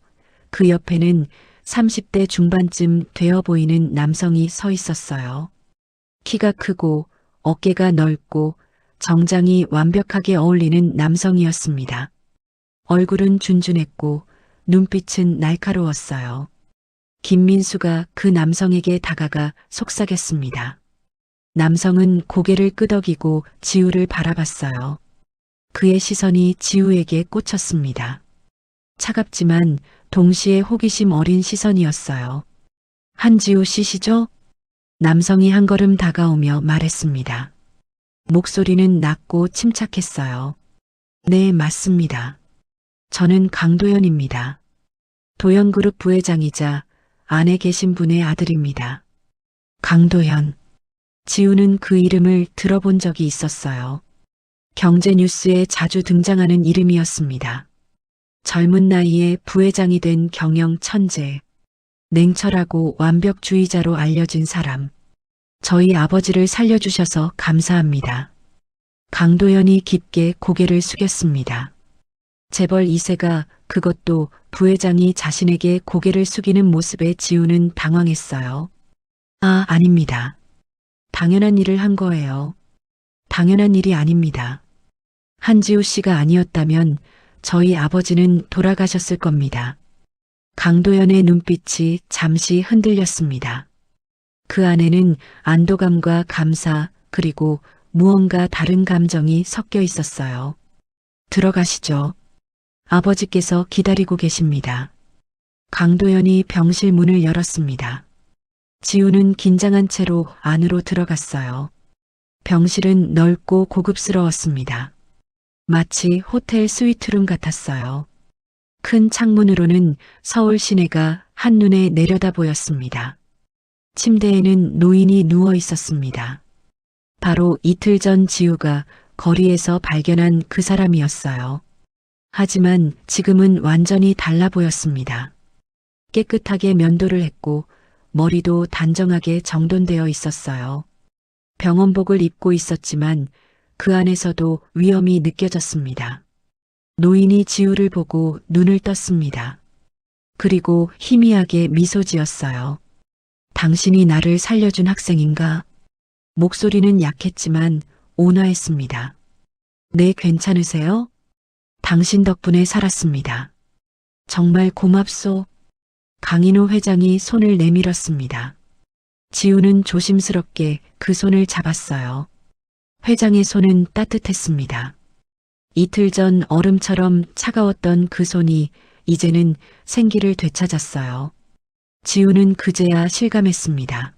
그 옆에는 30대 중반쯤 되어 보이는 남성이 서 있었어요. 키가 크고 어깨가 넓고 정장이 완벽하게 어울리는 남성이었습니다. 얼굴은 준준했고 눈빛은 날카로웠어요. 김민수가 그 남성에게 다가가 속삭였습니다. 남성은 고개를 끄덕이고 지우를 바라봤어요. 그의 시선이 지우에게 꽂혔습니다. 차갑지만 동시에 호기심 어린 시선이었어요. 한지우 씨시죠? 남성이 한 걸음 다가오며 말했습니다. 목소리는 낮고 침착했어요. 네, 맞습니다. 저는 강도연입니다. 도연그룹 부회장이자 안에 계신 분의 아들입니다. 강도연. 지우는 그 이름을 들어본 적이 있었어요. 경제뉴스에 자주 등장하는 이름이었습니다. 젊은 나이에 부회장이 된 경영 천재, 냉철하고 완벽주의자로 알려진 사람. 저희 아버지를 살려주셔서 감사합니다. 강도연이 깊게 고개를 숙였습니다. 재벌 2세가, 그것도 부회장이 자신에게 고개를 숙이는 모습에 지우는 당황했어요. 아, 아닙니다. 당연한 일을 한 거예요. 당연한 일이 아닙니다. 한지우 씨가 아니었다면 저희 아버지는 돌아가셨을 겁니다. 강도연의 눈빛이 잠시 흔들렸습니다. 그 안에는 안도감과 감사 그리고 무언가 다른 감정이 섞여 있었어요. 들어가시죠. 아버지께서 기다리고 계십니다. 강도연이 병실 문을 열었습니다. 지우는 긴장한 채로 안으로 들어갔어요. 병실은 넓고 고급스러웠습니다. 마치 호텔 스위트룸 같았어요. 큰 창문으로는 서울 시내가 한눈에 내려다 보였습니다. 침대에는 노인이 누워 있었습니다. 바로 이틀 전 지우가 거리에서 발견한 그 사람이었어요. 하지만 지금은 완전히 달라 보였습니다. 깨끗하게 면도를 했고 머리도 단정하게 정돈되어 있었어요. 병원복을 입고 있었지만 그 안에서도 위험이 느껴졌습니다. 노인이 지우를 보고 눈을 떴습니다. 그리고 희미하게 미소 지었어요. 당신이 나를 살려준 학생인가? 목소리는 약했지만 온화했습니다. 네, 괜찮으세요? 당신 덕분에 살았습니다. 정말 고맙소. 강인호 회장이 손을 내밀었습니다. 지우는 조심스럽게 그 손을 잡았어요. 회장의 손은 따뜻했습니다. 이틀 전 얼음처럼 차가웠던 그 손이 이제는 생기를 되찾았어요. 지우는 그제야 실감했습니다.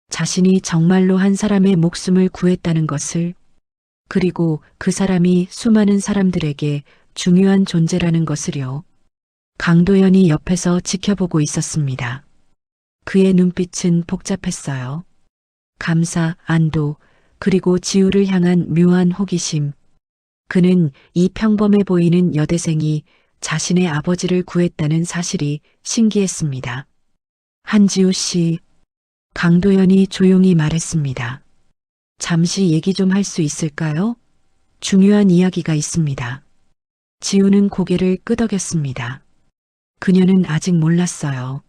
자신이 정말로 한 사람의 목숨을 구했다는 것을, 그리고 그 사람이 수많은 사람들에게 중요한 존재라는 것을요. 강도연이 옆에서 지켜보고 있었습니다. 그의 눈빛은 복잡했어요. 감사, 안도, 그리고 지우를 향한 묘한 호기심. 그는 이 평범해 보이는 여대생이 자신의 아버지를 구했다는 사실이 신기했습니다. 한지우 씨, 강도연이 조용히 말했습니다. 잠시 얘기 좀 할 수 있을까요? 중요한 이야기가 있습니다. 지우는 고개를 끄덕였습니다. 그녀는 아직 몰랐어요.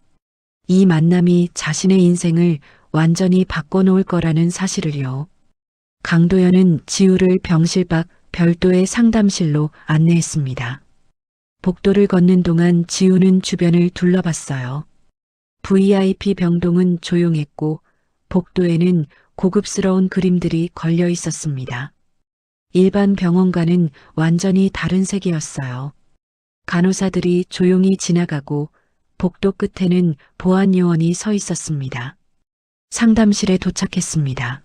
이 만남이 자신의 인생을 완전히 바꿔놓을 거라는 사실을요. 강도연은 지우를 병실 밖 별도의 상담실로 안내했습니다. 복도를 걷는 동안 지우는 주변을 둘러봤어요. VIP 병동은 조용했고 복도에는 고급스러운 그림들이 걸려 있었습니다. 일반 병원과는 완전히 다른 세계였어요. 간호사들이 조용히 지나가고 복도 끝에는 보안 요원이 서 있었습니다. 상담실에 도착했습니다.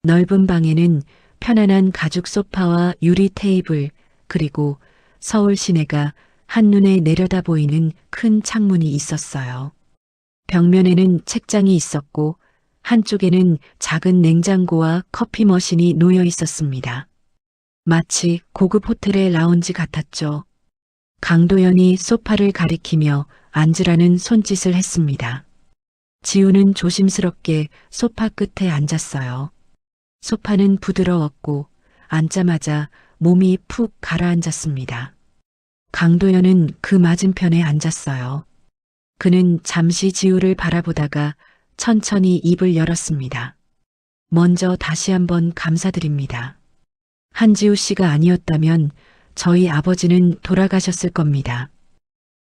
넓은 방에는 편안한 가죽 소파와 유리 테이블, 그리고 서울 시내가 한눈에 내려다 보이는 큰 창문이 있었어요. 벽면에는 책장이 있었고 한쪽에는 작은 냉장고와 커피 머신이 놓여 있었습니다. 마치 고급 호텔의 라운지 같았죠. 강도연이 소파를 가리키며 앉으라는 손짓을 했습니다. 지우는 조심스럽게 소파 끝에 앉았어요. 소파는 부드러웠고 앉자마자 몸이 푹 가라앉았습니다. 강도연은 그 맞은편에 앉았어요. 그는 잠시 지우를 바라보다가 천천히 입을 열었습니다. 먼저 다시 한번 감사드립니다. 한지우 씨가 아니었다면 저희 아버지는 돌아가셨을 겁니다.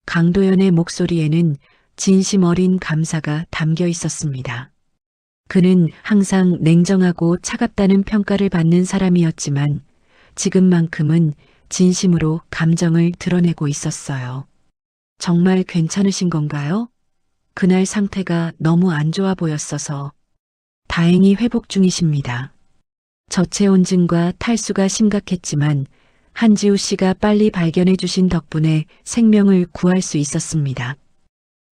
강도연의 목소리에는 진심 어린 감사가 담겨 있었습니다. 그는 항상 냉정하고 차갑다는 평가를 받는 사람이었지만 지금만큼은 진심으로 감정을 드러내고 있었어요. 정말 괜찮으신 건가요? 그날 상태가 너무 안 좋아 보였어서. 다행히 회복 중이십니다. 저체온증과 탈수가 심각했지만 한지우 씨가 빨리 발견해 주신 덕분에 생명을 구할 수 있었습니다.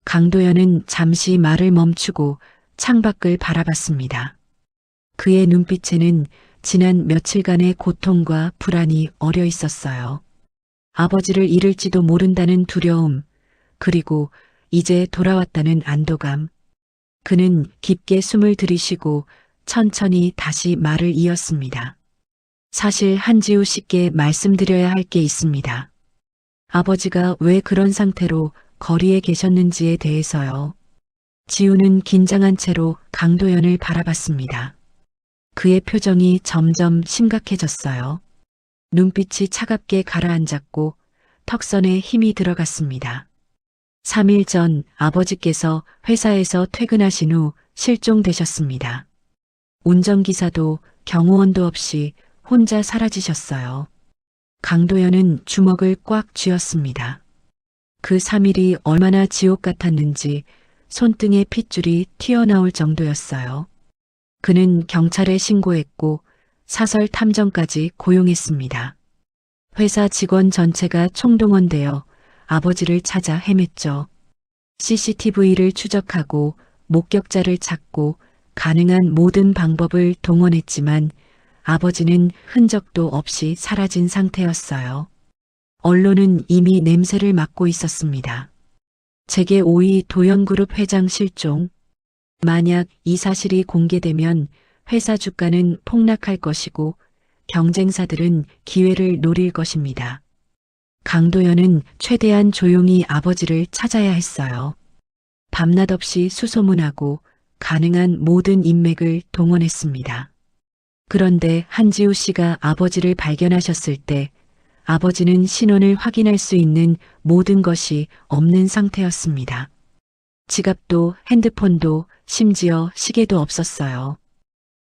강도연은 잠시 말을 멈추고 창밖을 바라봤습니다. 그의 눈빛에는 지난 며칠간의 고통과 불안이 어려 있었어요. 아버지를 잃을지도 모른다는 두려움, 그리고 이제 돌아왔다는 안도감. 그는 깊게 숨을 들이쉬고 천천히 다시 말을 이었습니다. 사실 한지우 씨께 말씀드려야 할 게 있습니다. 아버지가 왜 그런 상태로 거리에 계셨는지에 대해서요. 지우는 긴장한 채로 강도연을 바라봤습니다. 그의 표정이 점점 심각해졌어요. 눈빛이 차갑게 가라앉았고 턱선에 힘이 들어갔습니다. 3일 전 아버지께서 회사에서 퇴근하신 후 실종되셨습니다. 운전기사도 경호원도 없이 혼자 사라지셨어요. 강도연은 주먹을 꽉 쥐었습니다. 그 3일이 얼마나 지옥 같았는지 손등에 핏줄이 튀어나올 정도였어요. 그는 경찰에 신고했고 사설 탐정까지 고용했습니다. 회사 직원 전체가 총동원되어 아버지를 찾아 헤맸죠. CCTV를 추적하고 목격자를 찾고 가능한 모든 방법을 동원했지만 아버지는 흔적도 없이 사라진 상태였어요. 언론은 이미 냄새를 맡고 있었습니다. 재계 5위 도연그룹 회장 실종. 만약 이 사실이 공개되면 회사 주가는 폭락할 것이고 경쟁사들은 기회를 노릴 것입니다. 강도연은 최대한 조용히 아버지를 찾아야 했어요. 밤낮 없이 수소문하고 가능한 모든 인맥을 동원했습니다. 그런데 한지우 씨가 아버지를 발견하셨을 때 아버지는 신원을 확인할 수 있는 모든 것이 없는 상태였습니다. 지갑도 핸드폰도 심지어 시계도 없었어요.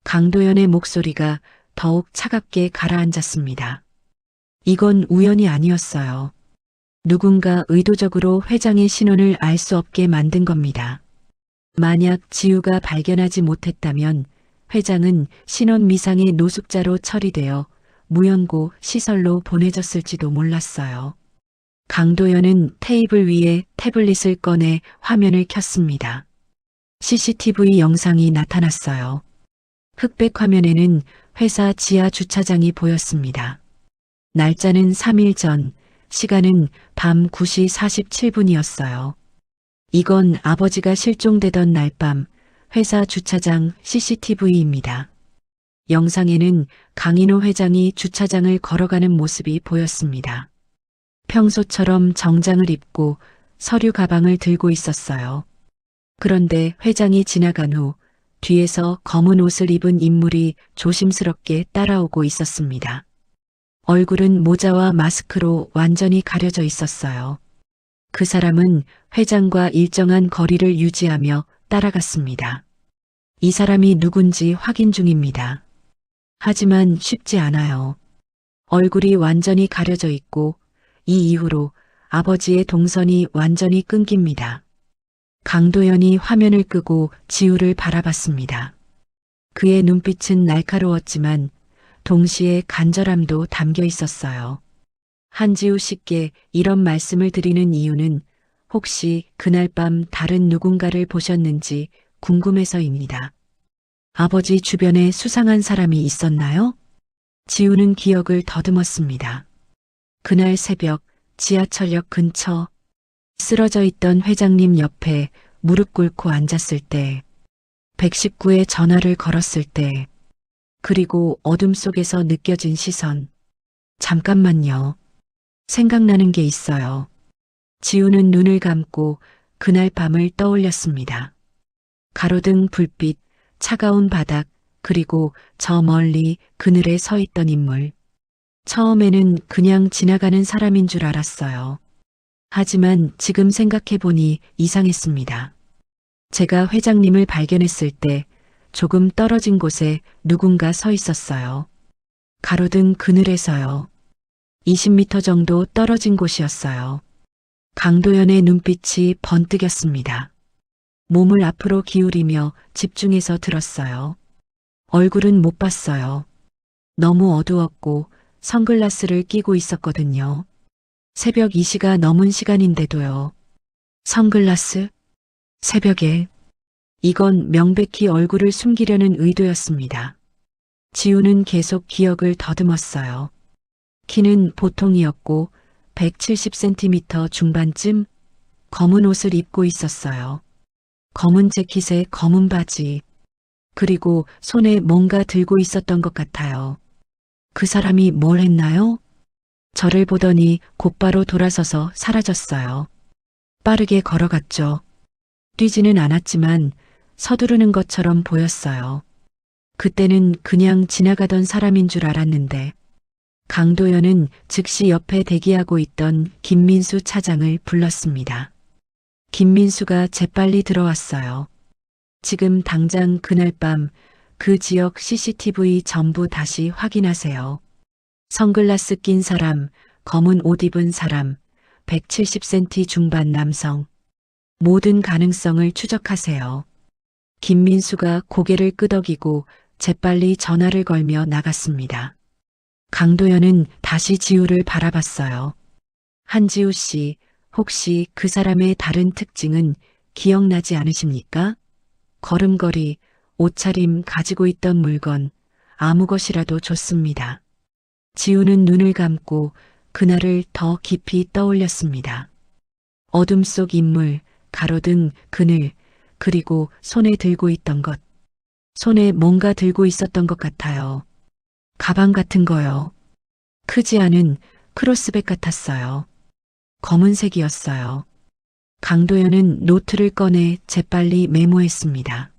강도연의 목소리가 더욱 차갑게 가라앉았습니다. 이건 우연이 아니었어요. 누군가 의도적으로 회장의 신원을 알 수 없게 만든 겁니다. 만약 지우가 발견하지 못했다면 회장은 신원 미상의 노숙자로 처리되어 무연고 시설로 보내졌을지도 몰랐어요. 강도연은 테이블 위에 태블릿을 꺼내 화면을 켰습니다. CCTV 영상이 나타났어요. 흑백 화면에는 회사 지하 주차장이 보였습니다. 날짜는 3일 전, 시간은 밤 9시 47분이었어요. 이건 아버지가 실종되던 날 밤 회사 주차장 CCTV입니다. 영상에는 강인호 회장이 주차장을 걸어가는 모습이 보였습니다. 평소처럼 정장을 입고 서류 가방을 들고 있었어요. 그런데 회장이 지나간 후 뒤에서 검은 옷을 입은 인물이 조심스럽게 따라오고 있었습니다. 얼굴은 모자와 마스크로 완전히 가려져 있었어요. 그 사람은 회장과 일정한 거리를 유지하며 따라갔습니다. 이 사람이 누군지 확인 중입니다. 하지만 쉽지 않아요. 얼굴이 완전히 가려져 있고 이 이후로 아버지의 동선이 완전히 끊깁니다. 강도연이 화면을 끄고 지우를 바라봤습니다. 그의 눈빛은 날카로웠지만 동시에 간절함도 담겨 있었어요. 한지우 씨께 이런 말씀을 드리는 이유는 혹시 그날 밤 다른 누군가를 보셨는지 궁금해서입니다. 아버지 주변에 수상한 사람이 있었나요? 지우는 기억을 더듬었습니다. 그날 새벽 지하철역 근처 쓰러져 있던 회장님 옆에 무릎 꿇고 앉았을 때, 119에 전화를 걸었을 때, 그리고 어둠 속에서 느껴진 시선. 잠깐만요. 생각나는 게 있어요. 지우는 눈을 감고 그날 밤을 떠올렸습니다. 가로등 불빛, 차가운 바닥, 그리고 저 멀리 그늘에 서 있던 인물. 처음에는 그냥 지나가는 사람인 줄 알았어요. 하지만 지금 생각해보니 이상했습니다. 제가 회장님을 발견했을 때 조금 떨어진 곳에 누군가 서 있었어요. 가로등 그늘에서요. 20m 정도 떨어진 곳이었어요. 강도연의 눈빛이 번뜩였습니다. 몸을 앞으로 기울이며 집중해서 들었어요. 얼굴은 못 봤어요. 너무 어두웠고 선글라스를 끼고 있었거든요. 새벽 2시가 넘은 시간인데도요. 선글라스? 새벽에. 이건 명백히 얼굴을 숨기려는 의도였습니다. 지우는 계속 기억을 더듬었어요. 키는 보통이었고 170cm 중반쯤, 검은 옷을 입고 있었어요. 검은 재킷에 검은 바지, 그리고 손에 뭔가 들고 있었던 것 같아요. 그 사람이 뭘 했나요? 저를 보더니 곧바로 돌아서서 사라졌어요. 빠르게 걸어갔죠. 뛰지는 않았지만 서두르는 것처럼 보였어요. 그때는 그냥 지나가던 사람인 줄 알았는데 강도연은 즉시 옆에 대기하고 있던 김민수 차장을 불렀습니다. 김민수가 재빨리 들어왔어요. 지금 당장 그날 밤 그 지역 CCTV 전부 다시 확인하세요. 선글라스 낀 사람, 검은 옷 입은 사람, 170cm 중반 남성. 모든 가능성을 추적하세요. 김민수가 고개를 끄덕이고 재빨리 전화를 걸며 나갔습니다. 강도연은 다시 지우를 바라봤어요. 한지우 씨, 혹시 그 사람의 다른 특징은 기억나지 않으십니까? 걸음걸이, 옷차림, 가지고 있던 물건, 아무 것이라도 좋습니다. 지우는 눈을 감고 그날을 더 깊이 떠올렸습니다. 어둠 속 인물, 가로등, 그늘, 그리고 손에 들고 있던 것. 손에 뭔가 들고 있었던 것 같아요. 가방 같은 거요. 크지 않은 크로스백 같았어요. 검은색이었어요. 강도연은 노트를 꺼내 재빨리 메모했습니다.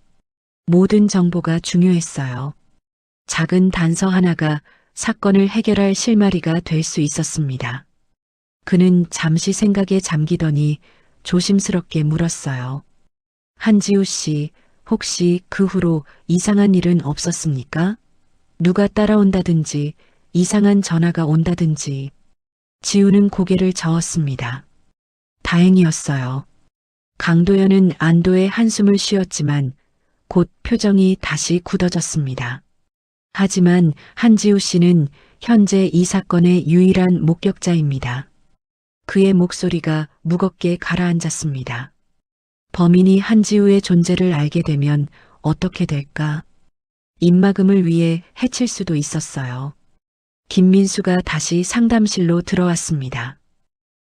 모든 정보가 중요했어요. 작은 단서 하나가 사건을 해결할 실마리가 될 수 있었습니다. 그는 잠시 생각에 잠기더니 조심스럽게 물었어요. 한지우 씨, 혹시 그 후로 이상한 일은 없었습니까? 누가 따라온다든지, 이상한 전화가 온다든지. 지우는 고개를 저었습니다. 다행이었어요. 강도연은 안도의 한숨을 쉬었지만 곧 표정이 다시 굳어졌습니다. 하지만 한지우 씨는 현재 이 사건의 유일한 목격자입니다. 그의 목소리가 무겁게 가라앉았습니다. 범인이 한지우의 존재를 알게 되면 어떻게 될까? 입막음을 위해 해칠 수도 있었어요. 김민수가 다시 상담실로 들어왔습니다.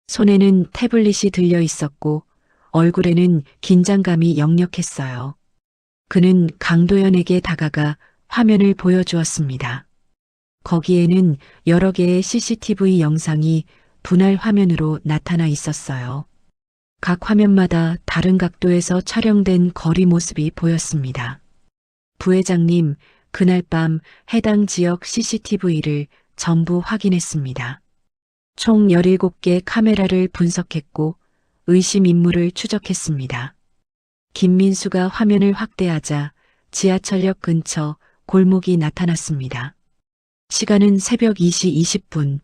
손에는 태블릿이 들려 있었고 얼굴에는 긴장감이 역력했어요. 그는 강도연에게 다가가 화면을 보여주었습니다. 거기에는 여러 개의 CCTV 영상이 분할 화면으로 나타나 있었어요. 각 화면마다 다른 각도에서 촬영된 거리 모습이 보였습니다. 부회장님, 그날 밤 해당 지역 CCTV를 전부 확인했습니다. 총 17개 카메라를 분석했고 의심 인물을 추적했습니다. 김민수가 화면을 확대하자 지하철역 근처 골목이 나타났습니다. 시간은 새벽 2시 20분.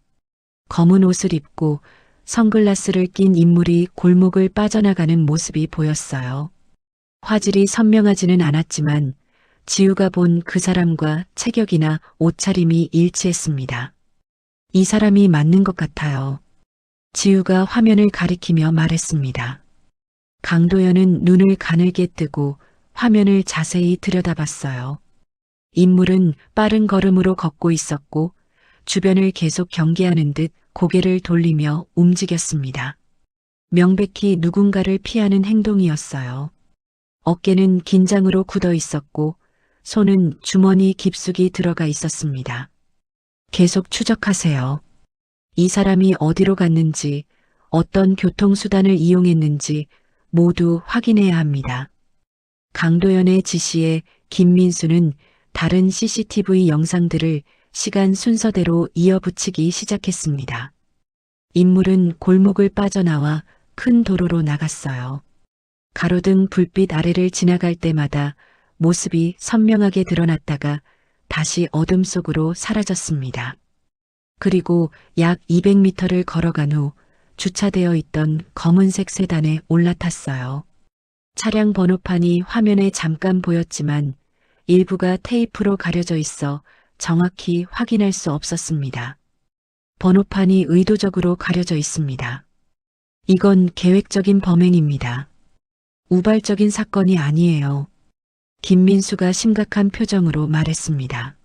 검은 옷을 입고 선글라스를 낀 인물이 골목을 빠져나가는 모습이 보였어요. 화질이 선명하지는 않았지만 지우가 본 그 사람과 체격이나 옷차림이 일치했습니다. 이 사람이 맞는 것 같아요. 지우가 화면을 가리키며 말했습니다. 강도연은 눈을 가늘게 뜨고 화면을 자세히 들여다봤어요. 인물은 빠른 걸음으로 걷고 있었고 주변을 계속 경계하는 듯 고개를 돌리며 움직였습니다. 명백히 누군가를 피하는 행동이었어요. 어깨는 긴장으로 굳어 있었고 손은 주머니 깊숙이 들어가 있었습니다. 계속 추적하세요. 이 사람이 어디로 갔는지, 어떤 교통수단을 이용했는지 모두 확인해야 합니다. 강도연의 지시에 김민수는 다른 CCTV 영상들을 시간 순서대로 이어붙이기 시작했습니다. 인물은 골목을 빠져나와 큰 도로로 나갔어요. 가로등 불빛 아래를 지나갈 때마다 모습이 선명하게 드러났다가 다시 어둠 속으로 사라졌습니다. 그리고 약 200m를 걸어간 후 주차되어 있던 검은색 세단에 올라탔어요. 차량 번호판이 화면에 잠깐 보였지만 일부가 테이프로 가려져 있어 정확히 확인할 수 없었습니다. 번호판이 의도적으로 가려져 있습니다. 이건 계획적인 범행입니다. 우발적인 사건이 아니에요. 김민수가 심각한 표정으로 말했습니다.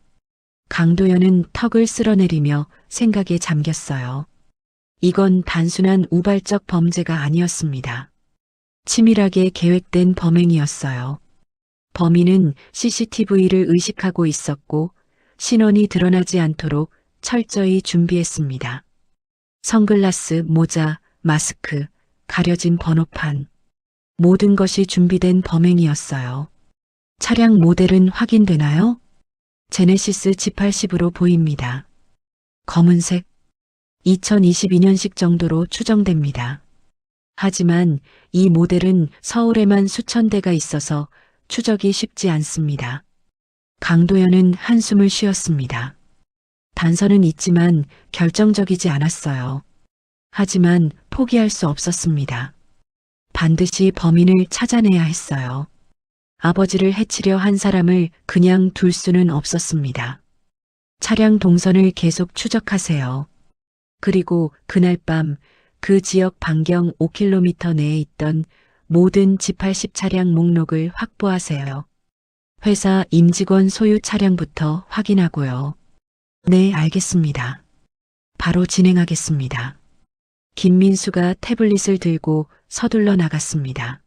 강도연은 턱을 쓸어내리며 생각에 잠겼어요. 이건 단순한 우발적 범죄가 아니었습니다. 치밀하게 계획된 범행이었어요. 범인은 CCTV를 의식하고 있었고 신원이 드러나지 않도록 철저히 준비했습니다. 선글라스, 모자, 마스크, 가려진 번호판. 모든 것이 준비된 범행이었어요. 차량 모델은 확인되나요? 제네시스 G80으로 보입니다. 검은색, 2022년식 정도로 추정됩니다. 하지만 이 모델은 서울에만 수천 대가 있어서 추적이 쉽지 않습니다. 강도연은 한숨을 쉬었습니다. 단서는 있지만 결정적이지 않았어요. 하지만 포기할 수 없었습니다. 반드시 범인을 찾아내야 했어요. 아버지를 해치려 한 사람을 그냥 둘 수는 없었습니다. 차량 동선을 계속 추적하세요. 그리고 그날 밤 그 지역 반경 5km 내에 있던 모든 G80 차량 목록을 확보하세요. 회사 임직원 소유 차량부터 확인하고요. 네, 알겠습니다. 바로 진행하겠습니다. 김민수가 태블릿을 들고 서둘러 나갔습니다.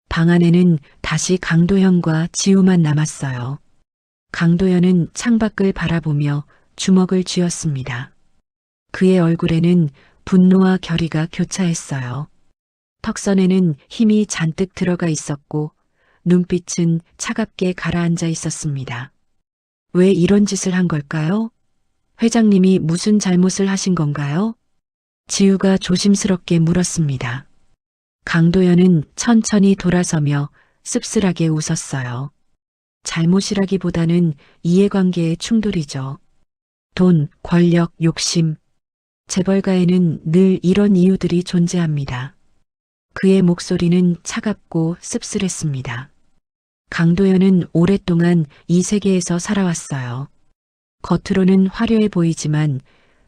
방 안에는 다시 강도현과 지우만 남았어요. 강도현은 창밖을 바라보며 주먹을 쥐었습니다. 그의 얼굴에는 분노와 결의가 교차했어요. 턱선에는 힘이 잔뜩 들어가 있었고 눈빛은 차갑게 가라앉아 있었습니다. 왜 이런 짓을 한 걸까요? 회장님이 무슨 잘못을 하신 건가요? 지우가 조심스럽게 물었습니다. 강도현은 천천히 돌아서며 씁쓸하게 웃었어요. 잘못이라기보다는 이해관계의 충돌이죠. 돈, 권력, 욕심. 재벌가에는 늘 이런 이유들이 존재합니다. 그의 목소리는 차갑고 씁쓸했습니다. 강도현은 오랫동안 이 세계에서 살아왔어요. 겉으로는 화려해 보이지만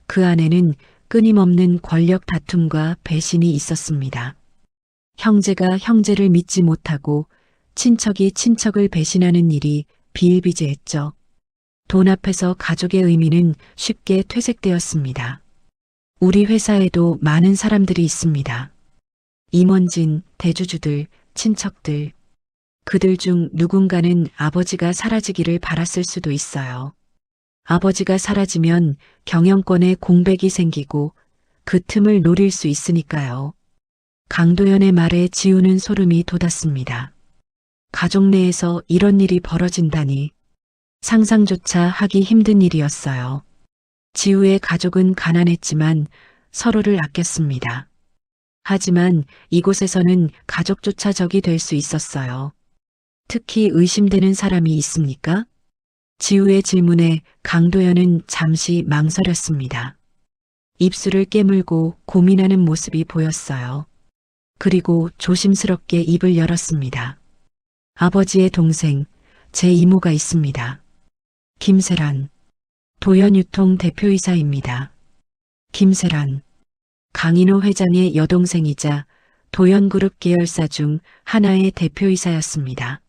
그 안에는 끊임없는 권력 다툼과 배신이 있었습니다. 형제가 형제를 믿지 못하고 친척이 친척을 배신하는 일이 비일비재했죠. 돈 앞에서 가족의 의미는 쉽게 퇴색되었습니다. 우리 회사에도 많은 사람들이 있습니다. 임원진, 대주주들, 친척들. 그들 중 누군가는 아버지가 사라지기를 바랐을 수도 있어요. 아버지가 사라지면 경영권에 공백이 생기고 그 틈을 노릴 수 있으니까요. 강도현의 말에 지우는 소름이 돋았습니다. 가족 내에서 이런 일이 벌어진다니 상상조차 하기 힘든 일이었어요. 지우의 가족은 가난했지만 서로를 아꼈습니다. 하지만 이곳에서는 가족조차 적이 될 수 있었어요. 특히 의심되는 사람이 있습니까? 지우의 질문에 강도현은 잠시 망설였습니다. 입술을 깨물고 고민하는 모습이 보였어요. 그리고 조심스럽게 입을 열었습니다. 아버지의 동생, 제 이모가 있습니다. 김세란, 도현유통 대표이사입니다. 김세란, 강인호 회장의 여동생이자 도현그룹 계열사 중 하나의 대표이사였습니다.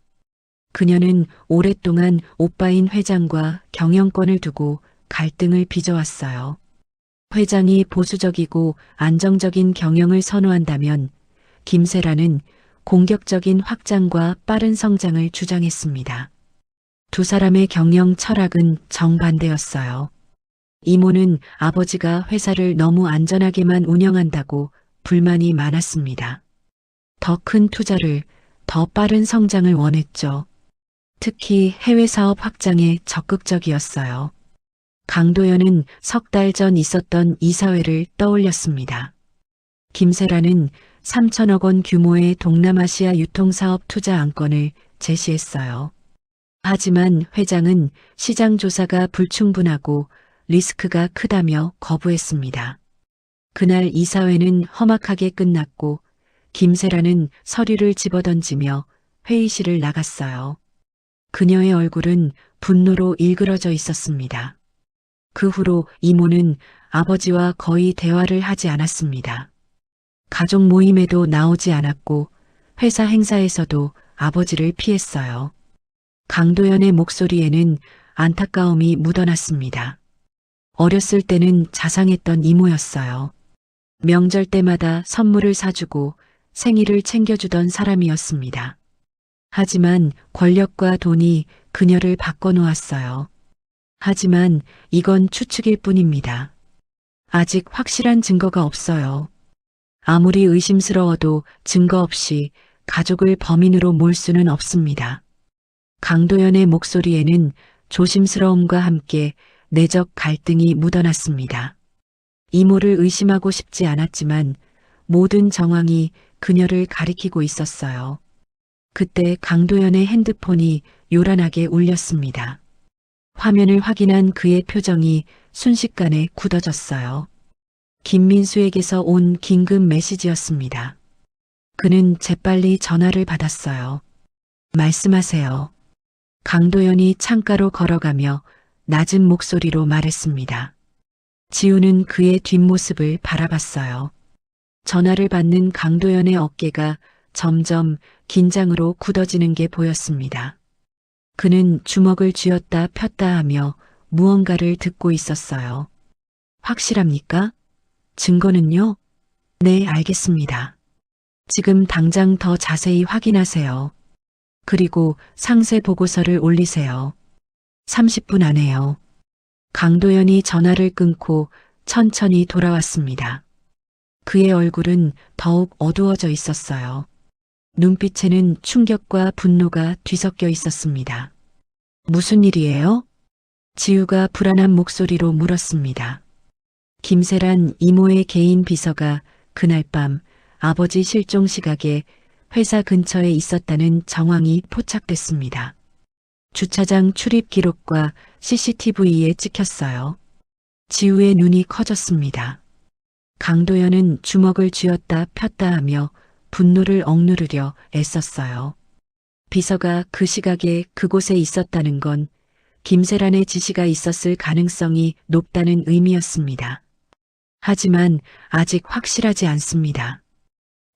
그녀는 오랫동안 오빠인 회장과 경영권을 두고 갈등을 빚어왔어요. 회장이 보수적이고 안정적인 경영을 선호한다면 김세란은 공격적인 확장과 빠른 성장을 주장했습니다. 두 사람의 경영 철학은 정반대였어요. 이모는 아버지가 회사를 너무 안전하게만 운영한다고 불만이 많았습니다. 더 큰 투자를, 더 빠른 성장을 원했죠. 특히 해외 사업 확장에 적극적이었어요. 강도현은 석 달 전 있었던 이사회를 떠올렸습니다. 김세란은 3천억 원 규모의 동남아시아 유통사업 투자 안건을 제시했어요. 하지만 회장은 시장 조사가 불충분하고 리스크가 크다며 거부했습니다. 그날 이사회는 험악하게 끝났고 김세란은 서류를 집어던지며 회의실을 나갔어요. 그녀의 얼굴은 분노로 일그러져 있었습니다. 그 후로 이모는 아버지와 거의 대화를 하지 않았습니다. 가족 모임에도 나오지 않았고 회사 행사에서도 아버지를 피했어요. 강도현의 목소리에는 안타까움이 묻어났습니다. 어렸을 때는 자상했던 이모였어요. 명절 때마다 선물을 사주고 생일을 챙겨주던 사람이었습니다. 하지만 권력과 돈이 그녀를 바꿔놓았어요. 하지만 이건 추측일 뿐입니다. 아직 확실한 증거가 없어요. 아무리 의심스러워도 증거 없이 가족을 범인으로 몰 수는 없습니다. 강도현의 목소리에는 조심스러움과 함께 내적 갈등이 묻어났습니다. 이모를 의심하고 싶지 않았지만 모든 정황이 그녀를 가리키고 있었어요. 그때 강도현의 핸드폰이 요란하게 울렸습니다. 화면을 확인한 그의 표정이 순식간에 굳어졌어요. 김민수에게서 온 긴급 메시지였습니다. 그는 재빨리 전화를 받았어요. 말씀하세요. 강도연이 창가로 걸어가며 낮은 목소리로 말했습니다. 지우는 그의 뒷모습을 바라봤어요. 전화를 받는 강도연의 어깨가 점점 긴장으로 굳어지는 게 보였습니다. 그는 주먹을 쥐었다 폈다 하며 무언가를 듣고 있었어요. 확실합니까? 증거는요? 네, 알겠습니다. 지금 당장 더 자세히 확인하세요. 그리고 상세 보고서를 올리세요. 30분 안에요. 강도연이 전화를 끊고 천천히 돌아왔습니다. 그의 얼굴은 더욱 어두워져 있었어요. 눈빛에는 충격과 분노가 뒤섞여 있었습니다. 무슨 일이에요? 지우가 불안한 목소리로 물었습니다. 김세란 이모의 개인 비서가 그날 밤 아버지 실종 시각에 회사 근처에 있었다는 정황이 포착됐습니다. 주차장 출입 기록과 CCTV에 찍혔어요. 지우의 눈이 커졌습니다. 강도연은 주먹을 쥐었다 폈다 하며 분노를 억누르려 애썼어요. 비서가 그 시각에 그곳에 있었다는 건 김세란의 지시가 있었을 가능성이 높다는 의미였습니다. 하지만 아직 확실하지 않습니다.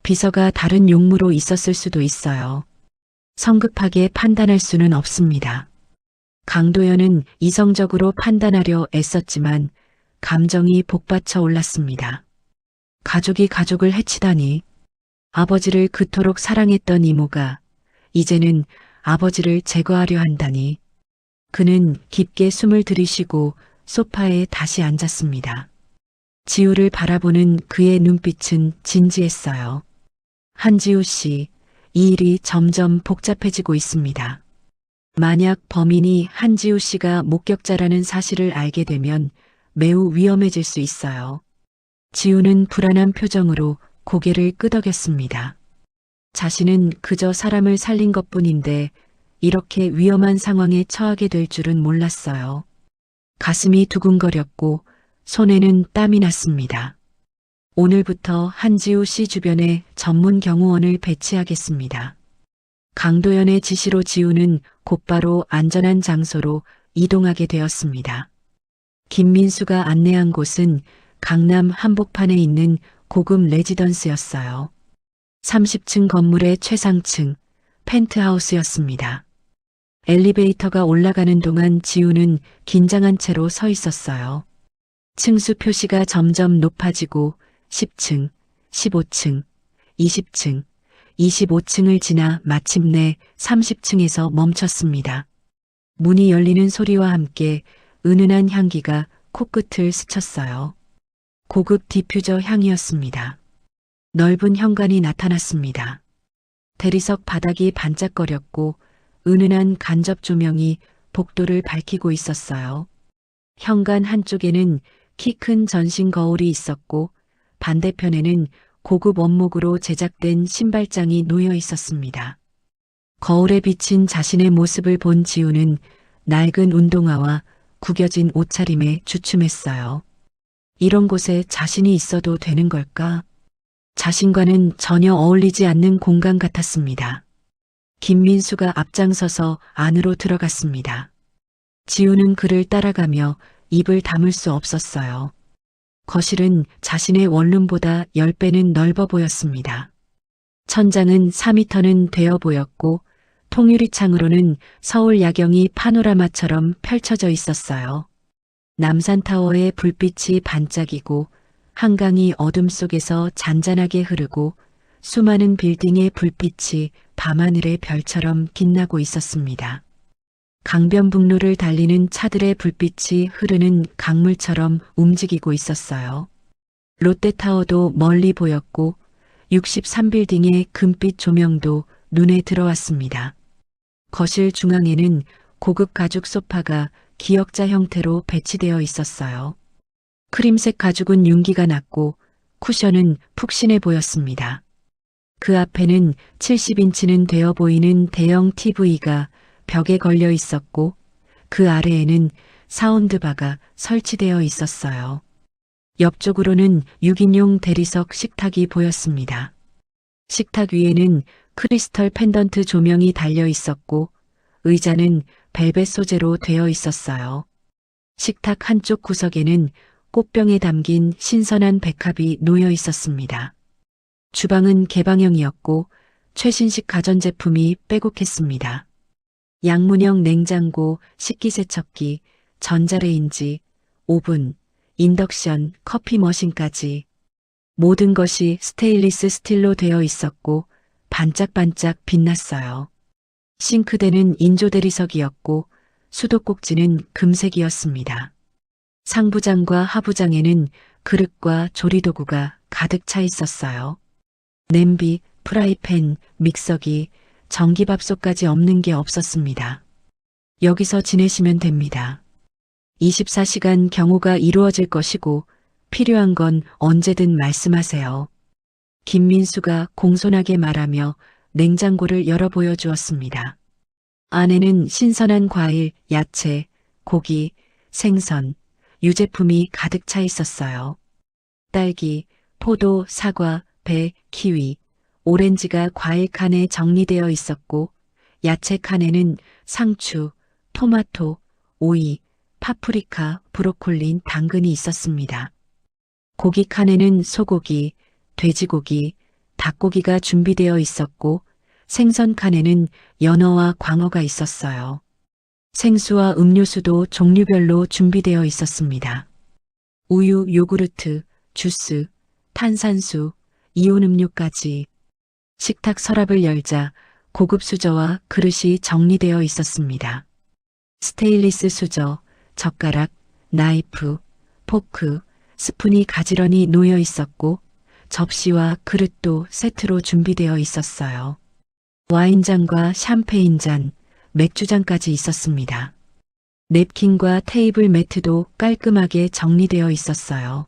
비서가 다른 용무로 있었을 수도 있어요. 성급하게 판단할 수는 없습니다. 강도연은 이성적으로 판단하려 애썼지만 감정이 복받쳐 올랐습니다. 가족이 가족을 해치다니. 아버지를 그토록 사랑했던 이모가 이제는 아버지를 제거하려 한다니. 그는 깊게 숨을 들이쉬고 소파에 다시 앉았습니다. 지우를 바라보는 그의 눈빛은 진지했어요. 한지우 씨, 이 일이 점점 복잡해지고 있습니다. 만약 범인이 한지우 씨가 목격자라는 사실을 알게 되면 매우 위험해질 수 있어요. 지우는 불안한 표정으로 고개를 끄덕였습니다. 자신은 그저 사람을 살린 것뿐인데 이렇게 위험한 상황에 처하게 될 줄은 몰랐어요. 가슴이 두근거렸고 손에는 땀이 났습니다. 오늘부터 한지우 씨 주변에 전문 경호원을 배치하겠습니다. 강도연의 지시로 지우는 곧바로 안전한 장소로 이동하게 되었습니다. 김민수가 안내한 곳은 강남 한복판에 있는 고급 레지던스였어요. 30층 건물의 최상층, 펜트하우스였습니다. 엘리베이터가 올라가는 동안 지우는 긴장한 채로 서 있었어요. 층수 표시가 점점 높아지고 10층, 15층, 20층, 25층을 지나 마침내 30층에서 멈췄습니다. 문이 열리는 소리와 함께 은은한 향기가 코끝을 스쳤어요. 고급 디퓨저 향이었습니다. 넓은 현관이 나타났습니다. 대리석 바닥이 반짝거렸고 은은한 간접 조명이 복도를 밝히고 있었어요. 현관 한쪽에는 키 큰 전신 거울이 있었고 반대편에는 고급 원목으로 제작된 신발장이 놓여 있었습니다. 거울에 비친 자신의 모습을 본 지우는 낡은 운동화와 구겨진 옷차림에 주춤했어요. 이런 곳에 자신이 있어도 되는 걸까? 자신과는 전혀 어울리지 않는 공간 같았습니다. 김민수가 앞장서서 안으로 들어갔습니다. 지우는 그를 따라가며 입을 다물 수 없었어요. 거실은 자신의 원룸보다 10배는 넓어 보였습니다. 천장은 4m는 되어 보였고 통유리창으로는 서울 야경이 파노라마처럼 펼쳐져 있었어요. 남산타워의 불빛이 반짝이고 한강이 어둠 속에서 잔잔하게 흐르고 수많은 빌딩의 불빛이 밤하늘의 별처럼 빛나고 있었습니다. 강변북로를 달리는 차들의 불빛이 흐르는 강물처럼 움직이고 있었어요. 롯데타워도 멀리 보였고 63빌딩의 금빛 조명도 눈에 들어왔습니다. 거실 중앙에는 고급 가죽 소파가 기역자 형태로 배치되어 있었어요. 크림색 가죽은 윤기가 났고 쿠션은 푹신해 보였습니다. 그 앞에는 70인치는 되어 보이는 대형 TV가 벽에 걸려 있었고 그 아래에는 사운드바가 설치되어 있었어요. 옆쪽으로는 6인용 대리석 식탁이 보였습니다. 식탁 위에는 크리스털 펜던트 조명이 달려 있었고 의자는 벨벳 소재로 되어 있었어요. 식탁 한쪽 구석에는 꽃병에 담긴 신선한 백합이 놓여 있었습니다. 주방은 개방형이었고 최신식 가전제품이 빼곡했습니다. 양문형 냉장고, 식기세척기, 전자레인지, 오븐, 인덕션, 커피 머신까지 모든 것이 스테인리스 스틸로 되어 있었고 반짝반짝 빛났어요. 싱크대는 인조 대리석이었고 수도꼭지는 금색이었습니다. 상부장과 하부장에는 그릇과 조리도구가 가득 차 있었어요. 냄비, 프라이팬, 믹서기, 전기밥솥까지 없는 게 없었습니다. 여기서 지내시면 됩니다. 24시간 경호가 이루어질 것이고 필요한 건 언제든 말씀하세요. 김민수가 공손하게 말하며 냉장고를 열어 보여주었습니다. 안에는 신선한 과일, 야채, 고기, 생선, 유제품이 가득 차 있었어요. 딸기, 포도, 사과, 배, 키위, 오렌지가 과일 칸에 정리되어 있었고 야채 칸에는 상추, 토마토, 오이, 파프리카, 브로콜리, 당근이 있었습니다. 고기 칸에는 소고기, 돼지고기, 닭고기가 준비되어 있었고 생선 칸에는 연어와 광어가 있었어요. 생수와 음료수도 종류별로 준비되어 있었습니다. 우유, 요구르트, 주스, 탄산수, 이온 음료까지. 식탁 서랍을 열자 고급 수저와 그릇이 정리되어 있었습니다. 스테인리스 수저, 젓가락, 나이프, 포크, 스푼이 가지런히 놓여 있었고 접시와 그릇도 세트로 준비되어 있었어요. 와인잔과 샴페인잔, 맥주잔까지 있었습니다. 냅킨과 테이블 매트도 깔끔하게 정리되어 있었어요.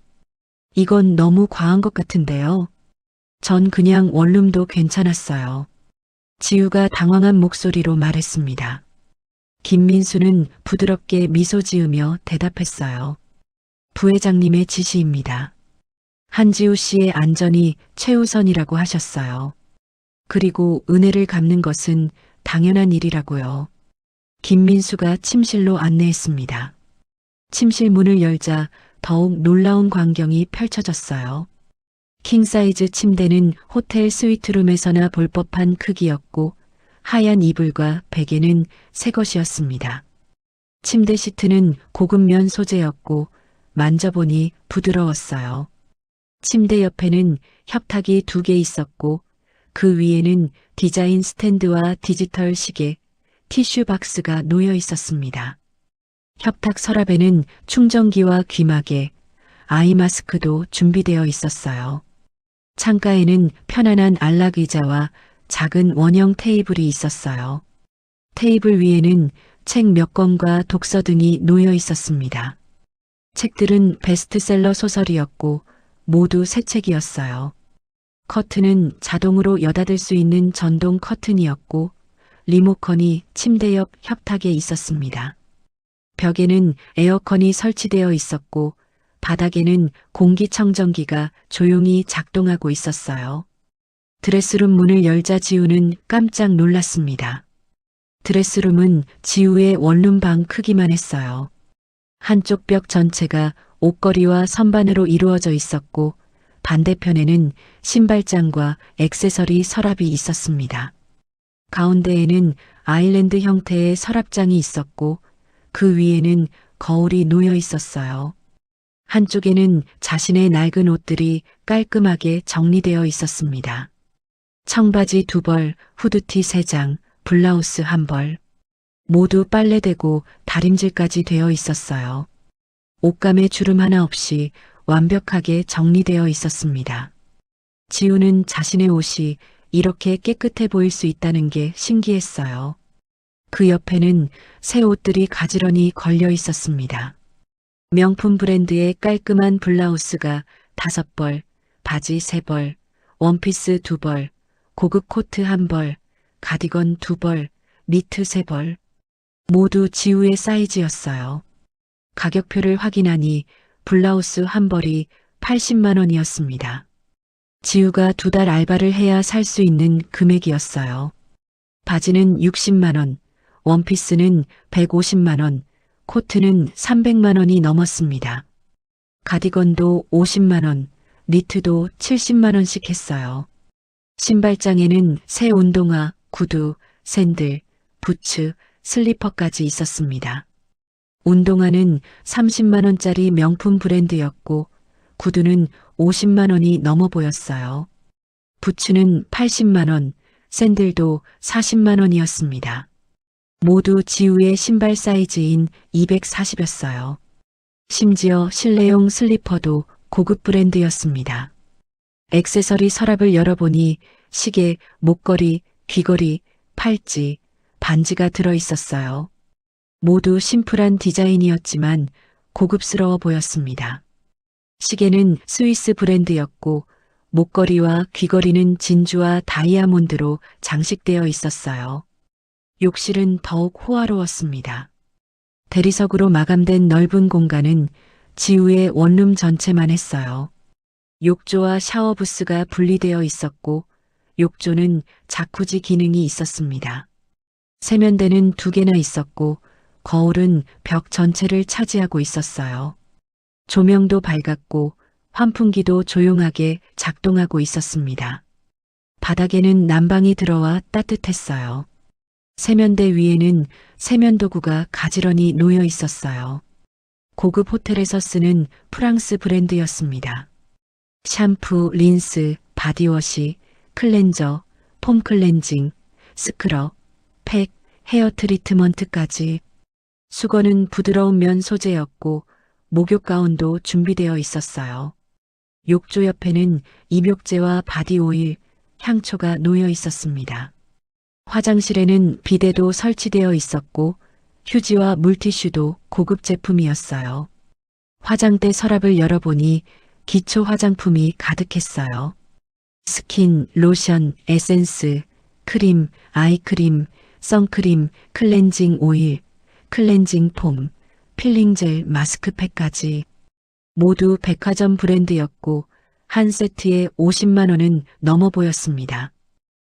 이건 너무 과한 것 같은데요. 전 그냥 원룸도 괜찮았어요. 지우가 당황한 목소리로 말했습니다. 김민수는 부드럽게 미소 지으며 대답했어요. 부회장님의 지시입니다. 한지우 씨의 안전이 최우선이라고 하셨어요. 그리고 은혜를 갚는 것은 당연한 일이라고요. 김민수가 침실로 안내했습니다. 침실 문을 열자 더욱 놀라운 광경이 펼쳐졌어요. 킹사이즈 침대는 호텔 스위트룸에서나 볼 법한 크기였고 하얀 이불과 베개는 새 것이었습니다. 침대 시트는 고급 면 소재였고 만져보니 부드러웠어요. 침대 옆에는 협탁이 2개 있었고 그 위에는 디자인 스탠드와 디지털 시계, 티슈 박스가 놓여 있었습니다. 협탁 서랍에는 충전기와 귀마개, 아이 마스크도 준비되어 있었어요. 창가에는 편안한 안락 의자와 작은 원형 테이블이 있었어요. 테이블 위에는 책 몇 권과 독서 등이 놓여 있었습니다. 책들은 베스트셀러 소설이었고 모두 새 책이었어요. 커튼은 자동으로 여닫을 수 있는 전동 커튼이었고 리모컨이 침대 옆 협탁에 있었습니다. 벽에는 에어컨이 설치되어 있었고 바닥에는 공기청정기가 조용히 작동하고 있었어요. 드레스룸 문을 열자 지우는 깜짝 놀랐습니다. 드레스룸은 지우의 원룸 방 크기만 했어요. 한쪽 벽 전체가 옷걸이와 선반으로 이루어져 있었고 반대편에는 신발장과 액세서리 서랍이 있었습니다. 가운데에는 아일랜드 형태의 서랍장이 있었고 그 위에는 거울이 놓여 있었어요. 한쪽에는 자신의 낡은 옷들이 깔끔하게 정리되어 있었습니다. 청바지 2벌, 후드티 3장, 블라우스 1벌. 모두 빨래되고 다림질까지 되어 있었어요. 옷감에 주름 하나 없이 완벽하게 정리되어 있었습니다. 지우는 자신의 옷이 이렇게 깨끗해 보일 수 있다는 게 신기했어요. 그 옆에는 새 옷들이 가지런히 걸려 있었습니다. 명품 브랜드의 깔끔한 블라우스가 5벌, 바지 3벌, 원피스 2벌, 고급 코트 1벌, 가디건 2벌, 니트 3벌, 모두 지우의 사이즈였어요. 가격표를 확인하니 블라우스 한 벌이 80만 원이었습니다. 지우가 2달 알바를 해야 살 수 있는 금액이었어요. 바지는 60만 원, 원피스는 150만 원, 코트는 300만 원이 넘었습니다. 가디건도 50만 원, 니트도 70만 원씩 했어요. 신발장에는 새 운동화, 구두, 샌들, 부츠, 슬리퍼까지 있었습니다. 운동화는 30만 원짜리 명품 브랜드였고 구두는 50만 원이 넘어 보였어요. 부츠는 80만 원, 샌들도 40만 원이었습니다. 모두 지우의 신발 사이즈인 240였어요. 심지어 실내용 슬리퍼도 고급 브랜드였습니다. 액세서리 서랍을 열어보니 시계, 목걸이, 귀걸이, 팔찌, 반지가 들어있었어요. 모두 심플한 디자인이었지만 고급스러워 보였습니다. 시계는 스위스 브랜드였고 목걸이와 귀걸이는 진주와 다이아몬드로 장식되어 있었어요. 욕실은 더욱 호화로웠습니다. 대리석으로 마감된 넓은 공간은 지우의 원룸 전체만 했어요. 욕조와 샤워 부스가 분리되어 있었고 욕조는 자쿠지 기능이 있었습니다. 세면대는 2개나 있었고 거울은 벽 전체를 차지하고 있었어요. 조명도 밝았고 환풍기도 조용하게 작동하고 있었습니다. 바닥에는 난방이 들어와 따뜻했어요. 세면대 위에는 세면도구가 가지런히 놓여 있었어요. 고급 호텔에서 쓰는 프랑스 브랜드였습니다. 샴푸, 린스, 바디워시, 클렌저, 폼 클렌징, 스크럽, 팩, 헤어 트리트먼트까지. 수건은 부드러운 면 소재였고 목욕 가운도 준비되어 있었어요. 욕조 옆에는 입욕제와 바디오일, 향초가 놓여 있었습니다. 화장실에는 비데도 설치되어 있었고 휴지와 물티슈도 고급 제품이었어요. 화장대 서랍을 열어보니 기초 화장품이 가득했어요. 스킨, 로션, 에센스, 크림, 아이크림, 선크림, 클렌징 오일, 클렌징 폼, 필링젤, 마스크팩까지. 모두 백화점 브랜드였고 한 세트에 50만 원은 넘어 보였습니다.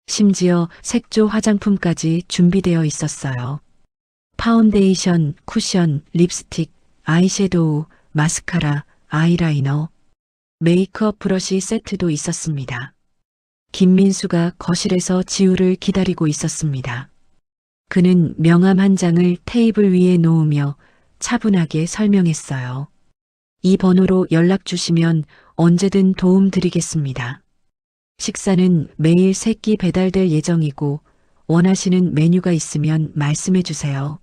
심지어 색조 화장품까지 준비되어 있었어요. 파운데이션, 쿠션, 립스틱, 아이섀도우, 마스카라, 아이라이너, 메이크업 브러쉬 세트도 있었습니다. 김민수가 거실에서 지우를 기다리고 있었습니다. 그는 명함 한 장을 테이블 위에 놓으며 차분하게 설명했어요. 이 번호로 연락 주시면 언제든 도움 드리겠습니다. 식사는 매일 3끼 배달될 예정이고 원하시는 메뉴가 있으면 말씀해 주세요.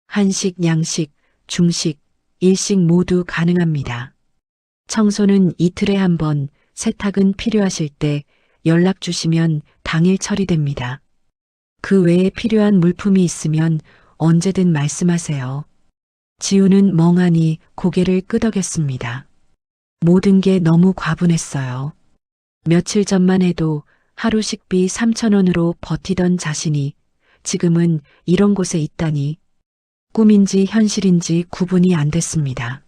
한식, 양식, 중식, 일식 모두 가능합니다. 청소는 이틀에 한 번, 세탁은 필요하실 때 연락 주시면 당일 처리됩니다. 그 외에 필요한 물품이 있으면 언제든 말씀하세요. 지우는 멍하니 고개를 끄덕였습니다. 모든 게 너무 과분했어요. 며칠 전만 해도 하루 식비 3,000원으로 버티던 자신이 지금은 이런 곳에 있다니 꿈인지 현실인지 구분이 안 됐습니다.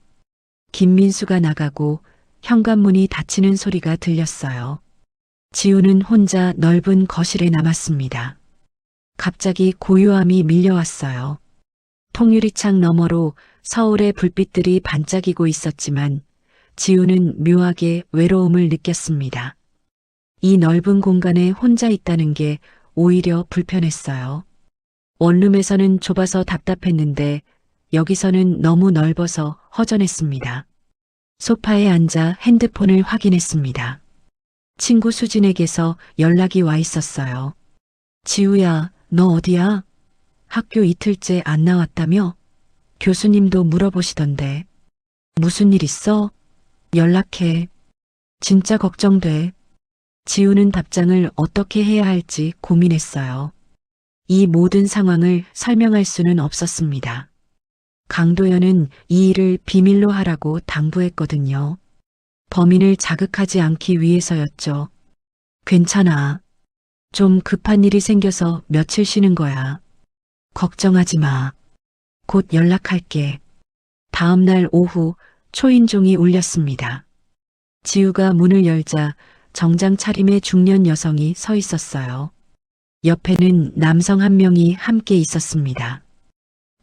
김민수가 나가고 현관문이 닫히는 소리가 들렸어요. 지우는 혼자 넓은 거실에 남았습니다. 갑자기 고요함이 밀려왔어요. 통유리창 너머로 서울의 불빛들이 반짝이고 있었지만 지우는 묘하게 외로움을 느꼈습니다. 이 넓은 공간에 혼자 있다는 게 오히려 불편했어요. 원룸에서는 좁아서 답답했는데 여기서는 너무 넓어서 허전했습니다. 소파에 앉아 핸드폰을 확인했습니다. 친구 수진에게서 연락이 와 있었어요. 지우야, 너 어디야? 학교 이틀째 안 나왔다며? 교수님도 물어보시던데. 무슨 일 있어? 연락해. 진짜 걱정돼. 지우는 답장을 어떻게 해야 할지 고민했어요. 이 모든 상황을 설명할 수는 없었습니다. 강도연은 이 일을 비밀로 하라고 당부했거든요. 범인을 자극하지 않기 위해서였죠. 괜찮아. 좀 급한 일이 생겨서 며칠 쉬는 거야. 걱정하지 마. 곧 연락할게. 다음 날 오후 초인종이 울렸습니다. 지우가 문을 열자 정장 차림의 중년 여성이 서 있었어요. 옆에는 남성 한 명이 함께 있었습니다.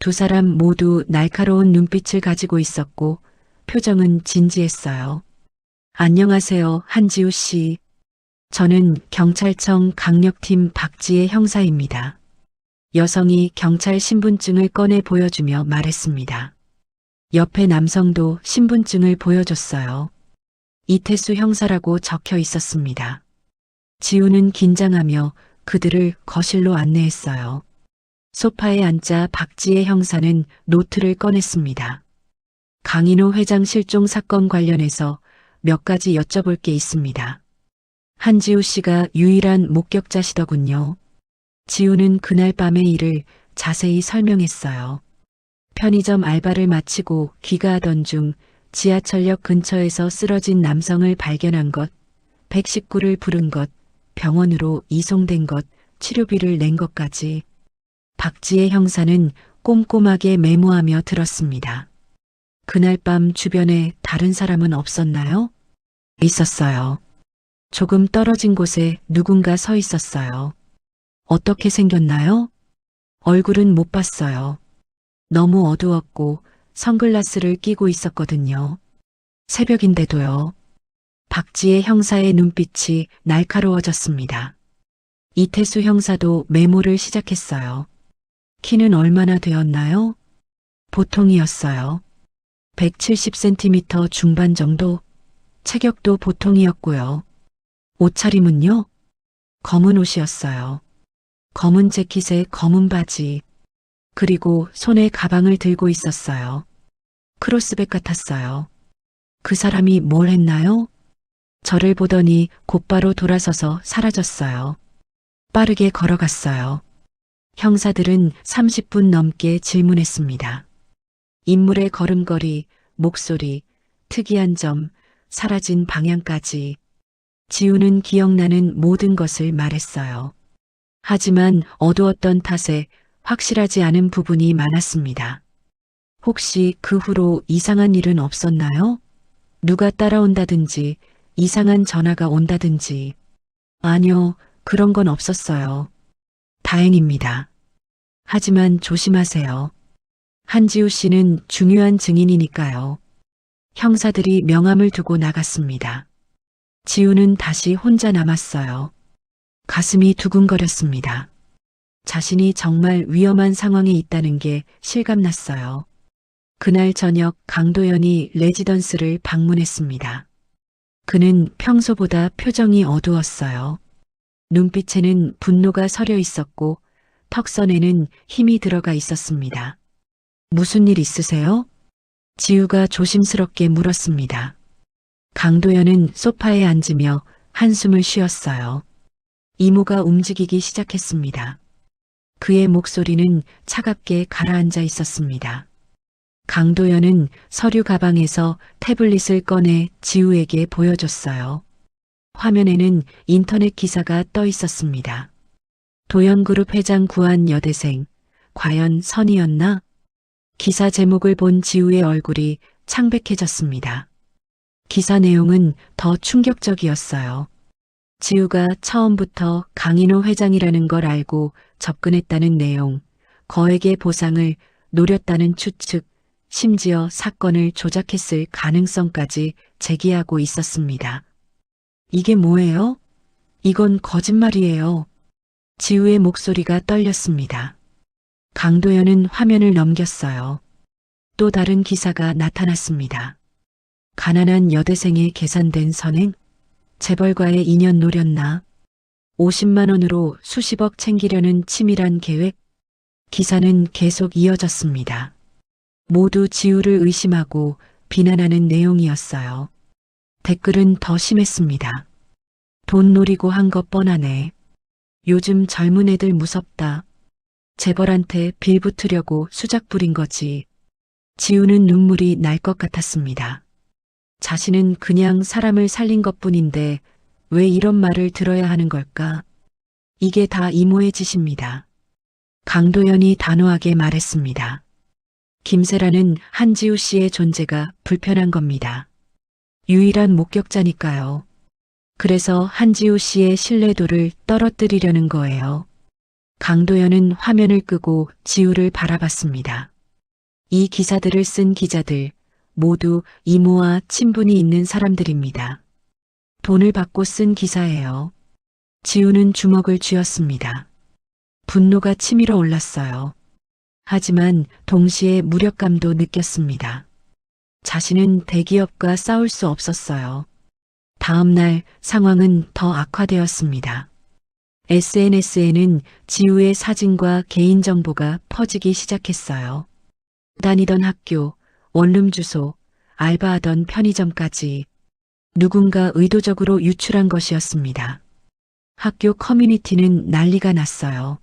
두 사람 모두 날카로운 눈빛을 가지고 있었고 표정은 진지했어요. 안녕하세요, 한지우 씨. 저는 경찰청 강력팀 박지혜 형사입니다. 여성이 경찰 신분증을 꺼내 보여주며 말했습니다. 옆에 남성도 신분증을 보여줬어요. 이태수 형사라고 적혀 있었습니다. 지우는 긴장하며 그들을 거실로 안내했어요. 소파에 앉자 박지혜 형사는 노트를 꺼냈습니다. 강인호 회장 실종 사건 관련해서 몇 가지 여쭤볼 게 있습니다. 한지우 씨가 유일한 목격자시더군요. 지우는 그날 밤의 일을 자세히 설명했어요. 편의점 알바를 마치고 귀가하던 중 지하철역 근처에서 쓰러진 남성을 발견한 것, 119를 부른 것, 병원으로 이송된 것, 치료비를 낸 것까지. 박지혜 형사는 꼼꼼하게 메모하며 들었습니다. 그날 밤 주변에 다른 사람은 없었나요? 있었어요. 조금 떨어진 곳에 누군가 서 있었어요. 어떻게 생겼나요? 얼굴은 못 봤어요. 너무 어두웠고 선글라스를 끼고 있었거든요. 새벽인데도요. 박지혜 형사의 눈빛이 날카로워졌습니다. 이태수 형사도 메모를 시작했어요. 키는 얼마나 되었나요? 보통이었어요. 170cm 중반 정도. 체격도 보통이었고요. 옷차림은요? 검은 옷이었어요. 검은 재킷에 검은 바지. 그리고 손에 가방을 들고 있었어요. 크로스백 같았어요. 그 사람이 뭘 했나요? 저를 보더니 곧바로 돌아서서 사라졌어요. 빠르게 걸어갔어요. 형사들은 30분 넘게 질문했습니다. 인물의 걸음걸이, 목소리, 특이한 점, 사라진 방향까지. 지우는 기억나는 모든 것을 말했어요. 하지만 어두웠던 탓에 확실하지 않은 부분이 많았습니다. 혹시 그 후로 이상한 일은 없었나요? 누가 따라온다든지 이상한 전화가 온다든지. 아니요, 그런 건 없었어요. 다행입니다. 하지만 조심하세요. 한지우 씨는 중요한 증인이니까요. 형사들이 명함을 두고 나갔습니다. 지우는 다시 혼자 남았어요. 가슴이 두근거렸습니다. 자신이 정말 위험한 상황에 있다는 게 실감났어요. 그날 저녁 강도연이 레지던스를 방문했습니다. 그는 평소보다 표정이 어두웠어요. 눈빛에는 분노가 서려 있었고 턱선에는 힘이 들어가 있었습니다. 무슨 일 있으세요? 지우가 조심스럽게 물었습니다. 강도연은 소파에 앉으며 한숨을 쉬었어요. 이모가 움직이기 시작했습니다. 그의 목소리는 차갑게 가라앉아 있었습니다. 강도연은 서류 가방에서 태블릿을 꺼내 지우에게 보여줬어요. 화면에는 인터넷 기사가 떠 있었습니다. 도연그룹 회장 구한 여대생, 과연 선이었나? 기사 제목을 본 지우의 얼굴이 창백해졌습니다. 기사 내용은 더 충격적이었어요. 지우가 처음부터 강인호 회장이라는 걸 알고 접근했다는 내용, 거액의 보상을 노렸다는 추측, 심지어 사건을 조작했을 가능성까지 제기하고 있었습니다. 이게 뭐예요? 이건 거짓말이에요. 지우의 목소리가 떨렸습니다. 강도연은 화면을 넘겼어요. 또 다른 기사가 나타났습니다. 가난한 여대생의 계산된 선행? 재벌과의 인연 노렸나? 50만 원으로 수십억 챙기려는 치밀한 계획? 기사는 계속 이어졌습니다. 모두 지우를 의심하고 비난하는 내용이었어요. 댓글은 더 심했습니다. 돈 노리고 한 것 뻔하네. 요즘 젊은 애들 무섭다. 재벌한테 빌붙으려고 수작 부린 거지. 지우는 눈물이 날 것 같았습니다. 자신은 그냥 사람을 살린 것뿐인데 왜 이런 말을 들어야 하는 걸까? 이게 다 이모의 짓입니다. 강도연이 단호하게 말했습니다. 김세라는 한지우 씨의 존재가 불편한 겁니다. 유일한 목격자니까요. 그래서 한지우 씨의 신뢰도를 떨어뜨리려는 거예요. 강도연은 화면을 끄고 지우를 바라봤습니다. 이 기사들을 쓴 기자들 모두 이모와 친분이 있는 사람들입니다. 돈을 받고 쓴 기사예요. 지우는 주먹을 쥐었습니다. 분노가 치밀어 올랐어요. 하지만 동시에 무력감도 느꼈습니다. 자신은 대기업과 싸울 수 없었어요. 다음 날 상황은 더 악화되었습니다. SNS에는 지우의 사진과 개인정보가 퍼지기 시작했어요. 다니던 학교, 원룸 주소, 알바하던 편의점까지 누군가 의도적으로 유출한 것이었습니다. 학교 커뮤니티는 난리가 났어요.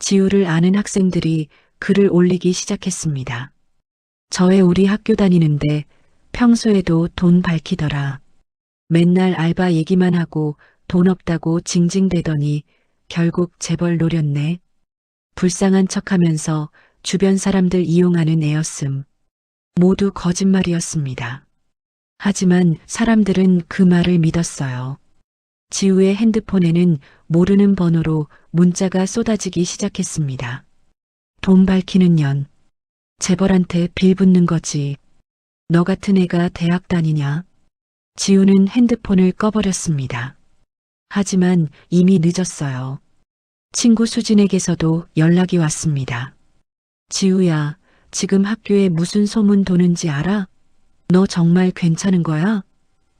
지우를 아는 학생들이 글을 올리기 시작했습니다. 저애 우리 학교 다니는데 평소에도 돈 밝히더라. 맨날 알바 얘기만 하고 돈 없다고 징징대더니 결국 재벌 노렸네. 불쌍한 척하면서 주변 사람들 이용하는 애였음. 모두 거짓말이었습니다. 하지만 사람들은 그 말을 믿었어요. 지우의 핸드폰에는 모르는 번호로 문자가 쏟아지기 시작했습니다. 돈 밝히는 년. 재벌한테 빌붙는 거지. 너 같은 애가 대학 다니냐? 지우는 핸드폰을 꺼버렸습니다. 하지만 이미 늦었어요. 친구 수진에게서도 연락이 왔습니다. 지우야, 지금 학교에 무슨 소문 도는지 알아? 너 정말 괜찮은 거야?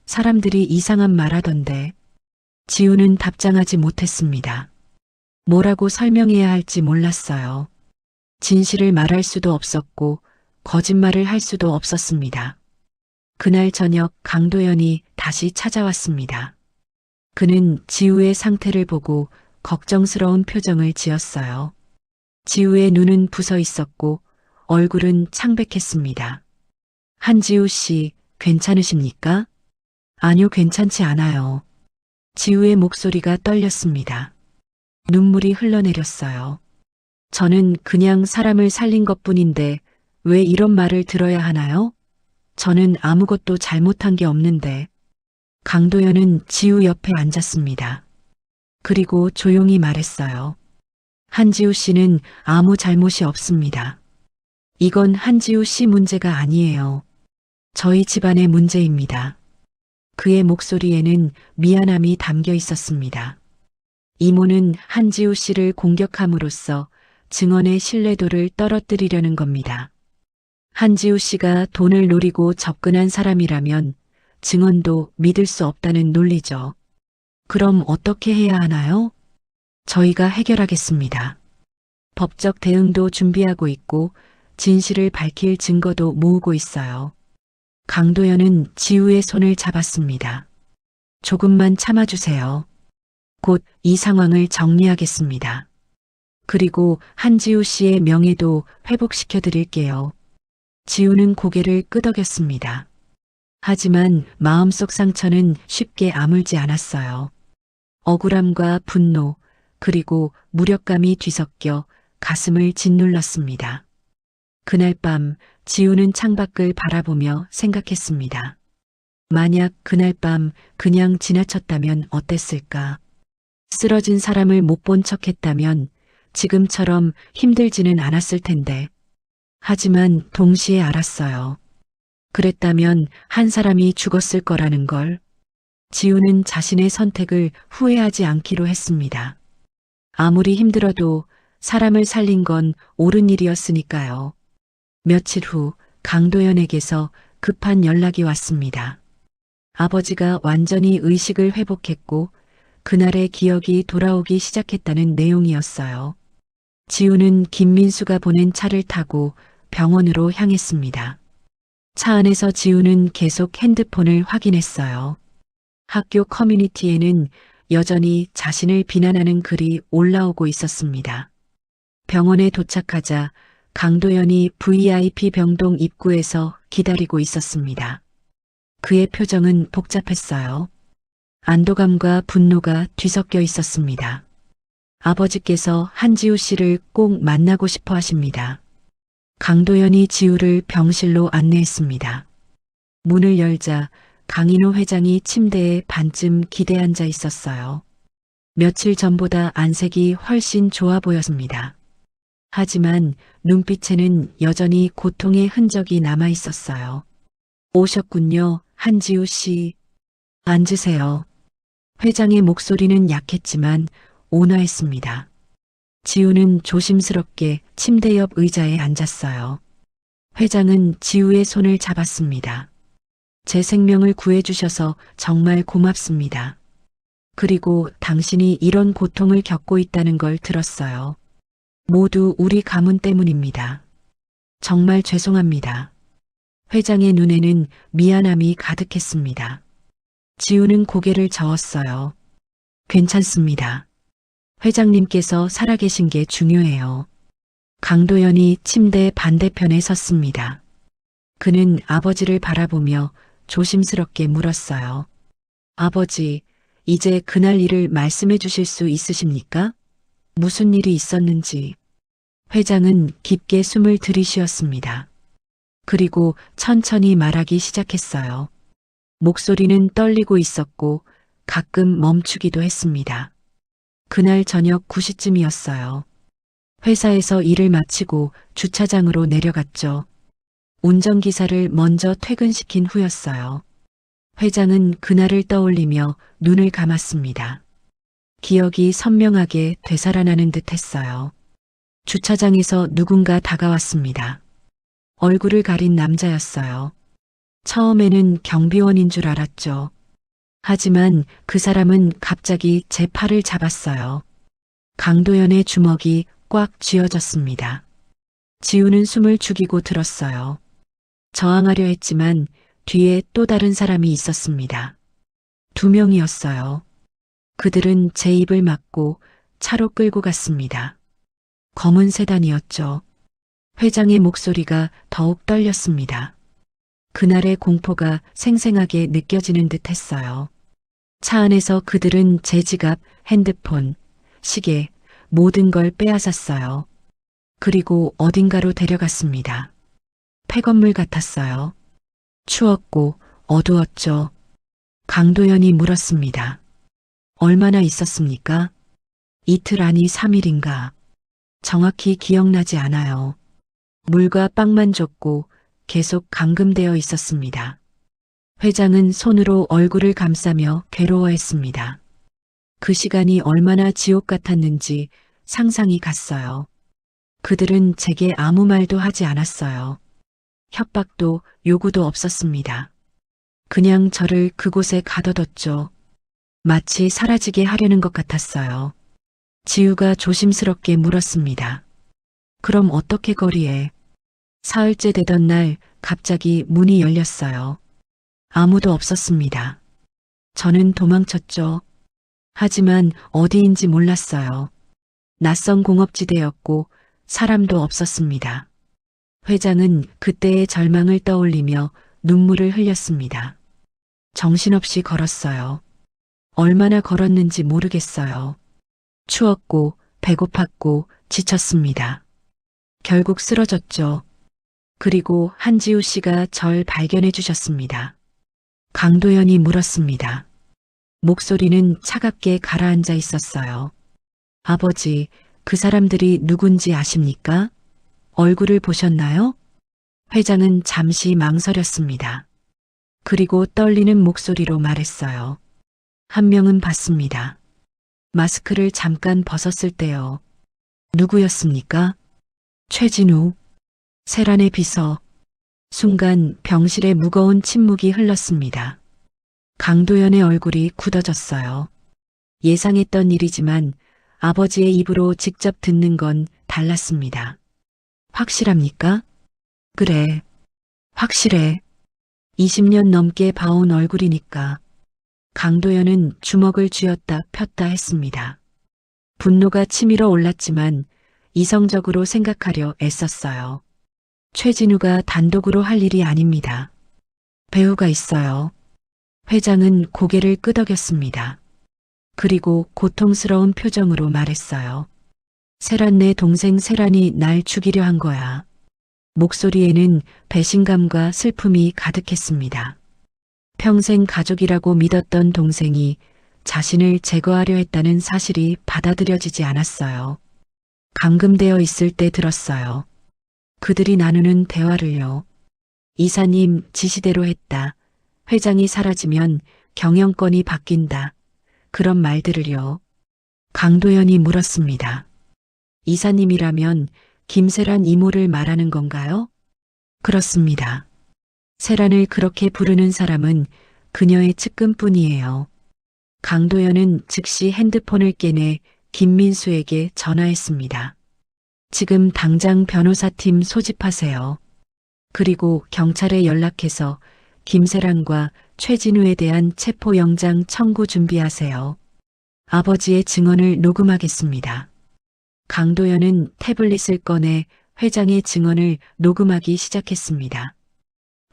사람들이 이상한 말 하던데. 지우는 답장하지 못했습니다. 뭐라고 설명해야 할지 몰랐어요. 진실을 말할 수도 없었고 거짓말을 할 수도 없었습니다. 그날 저녁 강도연이 다시 찾아왔습니다. 그는 지우의 상태를 보고 걱정스러운 표정을 지었어요. 지우의 눈은 부서 있었고 얼굴은 창백했습니다. 한지우 씨, 괜찮으십니까? 아니요, 괜찮지 않아요. 지우의 목소리가 떨렸습니다. 눈물이 흘러내렸어요. 저는 그냥 사람을 살린 것뿐인데 왜 이런 말을 들어야 하나요? 저는 아무것도 잘못한 게 없는데. 강도연은 지우 옆에 앉았습니다. 그리고 조용히 말했어요. 한지우 씨는 아무 잘못이 없습니다. 이건 한지우 씨 문제가 아니에요. 저희 집안의 문제입니다. 그의 목소리에는 미안함이 담겨 있었습니다. 이모는 한지우 씨를 공격함으로써 증언의 신뢰도를 떨어뜨리려는 겁니다. 한지우 씨가 돈을 노리고 접근한 사람이라면 증언도 믿을 수 없다는 논리죠. 그럼 어떻게 해야 하나요? 저희가 해결하겠습니다. 법적 대응도 준비하고 있고 진실을 밝힐 증거도 모으고 있어요. 강도연은 지우의 손을 잡았습니다. 조금만 참아주세요. 곧 이 상황을 정리하겠습니다. 그리고 한지우 씨의 명예도 회복시켜 드릴게요. 지우는 고개를 끄덕였습니다. 하지만 마음속 상처는 쉽게 아물지 않았어요. 억울함과 분노, 그리고 무력감이 뒤섞여 가슴을 짓눌렀습니다. 그날 밤 지우는 창밖을 바라보며 생각했습니다. 만약 그날 밤 그냥 지나쳤다면 어땠을까? 쓰러진 사람을 못 본 척했다면 지금처럼 힘들지는 않았을 텐데. 하지만 동시에 알았어요. 그랬다면 한 사람이 죽었을 거라는 걸. 지우는 자신의 선택을 후회하지 않기로 했습니다. 아무리 힘들어도 사람을 살린 건 옳은 일이었으니까요. 며칠 후 강도연에게서 급한 연락이 왔습니다. 아버지가 완전히 의식을 회복했고 그날의 기억이 돌아오기 시작했다는 내용이었어요. 지우는 김민수가 보낸 차를 타고 병원으로 향했습니다. 차 안에서 지우는 계속 핸드폰을 확인했어요. 학교 커뮤니티에는 여전히 자신을 비난하는 글이 올라오고 있었습니다. 병원에 도착하자 강도연이 VIP 병동 입구에서 기다리고 있었습니다. 그의 표정은 복잡했어요. 안도감과 분노가 뒤섞여 있었습니다. 아버지께서 한지우 씨를 꼭 만나고 싶어 하십니다. 강도연이 지우를 병실로 안내했습니다. 문을 열자 강인호 회장이 침대에 반쯤 기대 앉아 있었어요. 며칠 전보다 안색이 훨씬 좋아 보였습니다. 하지만 눈빛에는 여전히 고통의 흔적이 남아 있었어요. 오셨군요, 한지우 씨. 앉으세요. 회장의 목소리는 약했지만 온화했습니다. 지우는 조심스럽게 침대 옆 의자에 앉았어요. 회장은 지우의 손을 잡았습니다. 제 생명을 구해주셔서 정말 고맙습니다. 그리고 당신이 이런 고통을 겪고 있다는 걸 들었어요. 모두 우리 가문 때문입니다. 정말 죄송합니다. 회장의 눈에는 미안함이 가득했습니다. 지우는 고개를 저었어요. 괜찮습니다. 회장님께서 살아계신 게 중요해요. 강도연이 침대 반대편에 섰습니다. 그는 아버지를 바라보며 조심스럽게 물었어요. 아버지, 이제 그날 일을 말씀해 주실 수 있으십니까? 무슨 일이 있었는지. 회장은 깊게 숨을 들이쉬었습니다. 그리고 천천히 말하기 시작했어요. 목소리는 떨리고 있었고 가끔 멈추기도 했습니다. 그날 저녁 9시쯤이었어요. 회사에서 일을 마치고 주차장으로 내려갔죠. 운전기사를 먼저 퇴근시킨 후였어요. 회장은 그날을 떠올리며 눈을 감았습니다. 기억이 선명하게 되살아나는 듯 했어요. 주차장에서 누군가 다가왔습니다. 얼굴을 가린 남자였어요. 처음에는 경비원인 줄 알았죠. 하지만 그 사람은 갑자기 제 팔을 잡았어요. 강도연의 주먹이 꽉 쥐어졌습니다. 지우는 숨을 죽이고 들었어요. 저항하려 했지만 뒤에 또 다른 사람이 있었습니다. 2명이었어요. 그들은 제 입을 막고 차로 끌고 갔습니다. 검은 세단이었죠. 회장의 목소리가 더욱 떨렸습니다. 그날의 공포가 생생하게 느껴지는 듯 했어요. 차 안에서 그들은 제 지갑, 핸드폰, 시계, 모든 걸 빼앗았어요. 그리고 어딘가로 데려갔습니다. 폐건물 같았어요. 추웠고 어두웠죠. 강도연이 물었습니다. 얼마나 있었습니까? 이틀 아니 3일인가. 정확히 기억나지 않아요. 물과 빵만 줬고 계속 감금되어 있었습니다. 회장은 손으로 얼굴을 감싸며 괴로워했습니다. 그 시간이 얼마나 지옥 같았는지 상상이 갔어요. 그들은 제게 아무 말도 하지 않았어요. 협박도 요구도 없었습니다. 그냥 저를 그곳에 가둬뒀죠. 마치 사라지게 하려는 것 같았어요. 지우가 조심스럽게 물었습니다. 그럼 어떻게 거리에? 사흘째 되던 날 갑자기 문이 열렸어요. 아무도 없었습니다. 저는 도망쳤죠. 하지만 어디인지 몰랐어요. 낯선 공업지대였고 사람도 없었습니다. 회장은 그때의 절망을 떠올리며 눈물을 흘렸습니다. 정신없이 걸었어요. 얼마나 걸었는지 모르겠어요. 추웠고 배고팠고 지쳤습니다. 결국 쓰러졌죠. 그리고 한지우 씨가 절 발견해 주셨습니다. 강도연이 물었습니다. 목소리는 차갑게 가라앉아 있었어요. 아버지, 그 사람들이 누군지 아십니까? 얼굴을 보셨나요? 회장은 잠시 망설였습니다. 그리고 떨리는 목소리로 말했어요. 한 명은 봤습니다. 마스크를 잠깐 벗었을 때요. 누구였습니까? 최진우. 세란의 비서. 순간 병실에 무거운 침묵이 흘렀습니다. 강도연의 얼굴이 굳어졌어요. 예상했던 일이지만 아버지의 입으로 직접 듣는 건 달랐습니다. 확실합니까? 그래. 확실해. 20년 넘게 봐온 얼굴이니까. 강도연은 주먹을 쥐었다 폈다 했습니다. 분노가 치밀어 올랐지만 이성적으로 생각하려 애썼어요. 최진우가 단독으로 할 일이 아닙니다. 배우가 있어요. 회장은 고개를 끄덕였습니다. 그리고 고통스러운 표정으로 말했어요. 세란 내 동생 세란이 날 죽이려 한 거야. 목소리에는 배신감과 슬픔이 가득했습니다. 평생 가족이라고 믿었던 동생이 자신을 제거하려 했다는 사실이 받아들여지지 않았어요. 감금되어 있을 때 들었어요. 그들이 나누는 대화를요. 이사님 지시대로 했다. 회장이 사라지면 경영권이 바뀐다. 그런 말들을요. 강도연이 물었습니다. 이사님이라면 김세란 이모를 말하는 건가요? 그렇습니다. 세란을 그렇게 부르는 사람은 그녀의 측근뿐이에요. 강도연은 즉시 핸드폰을 깨내 김민수에게 전화했습니다. 지금 당장 변호사팀 소집하세요. 그리고 경찰에 연락해서 김세란과 최진우에 대한 체포영장 청구 준비하세요. 아버지의 증언을 녹음하겠습니다. 강도연은 태블릿을 꺼내 회장의 증언을 녹음하기 시작했습니다.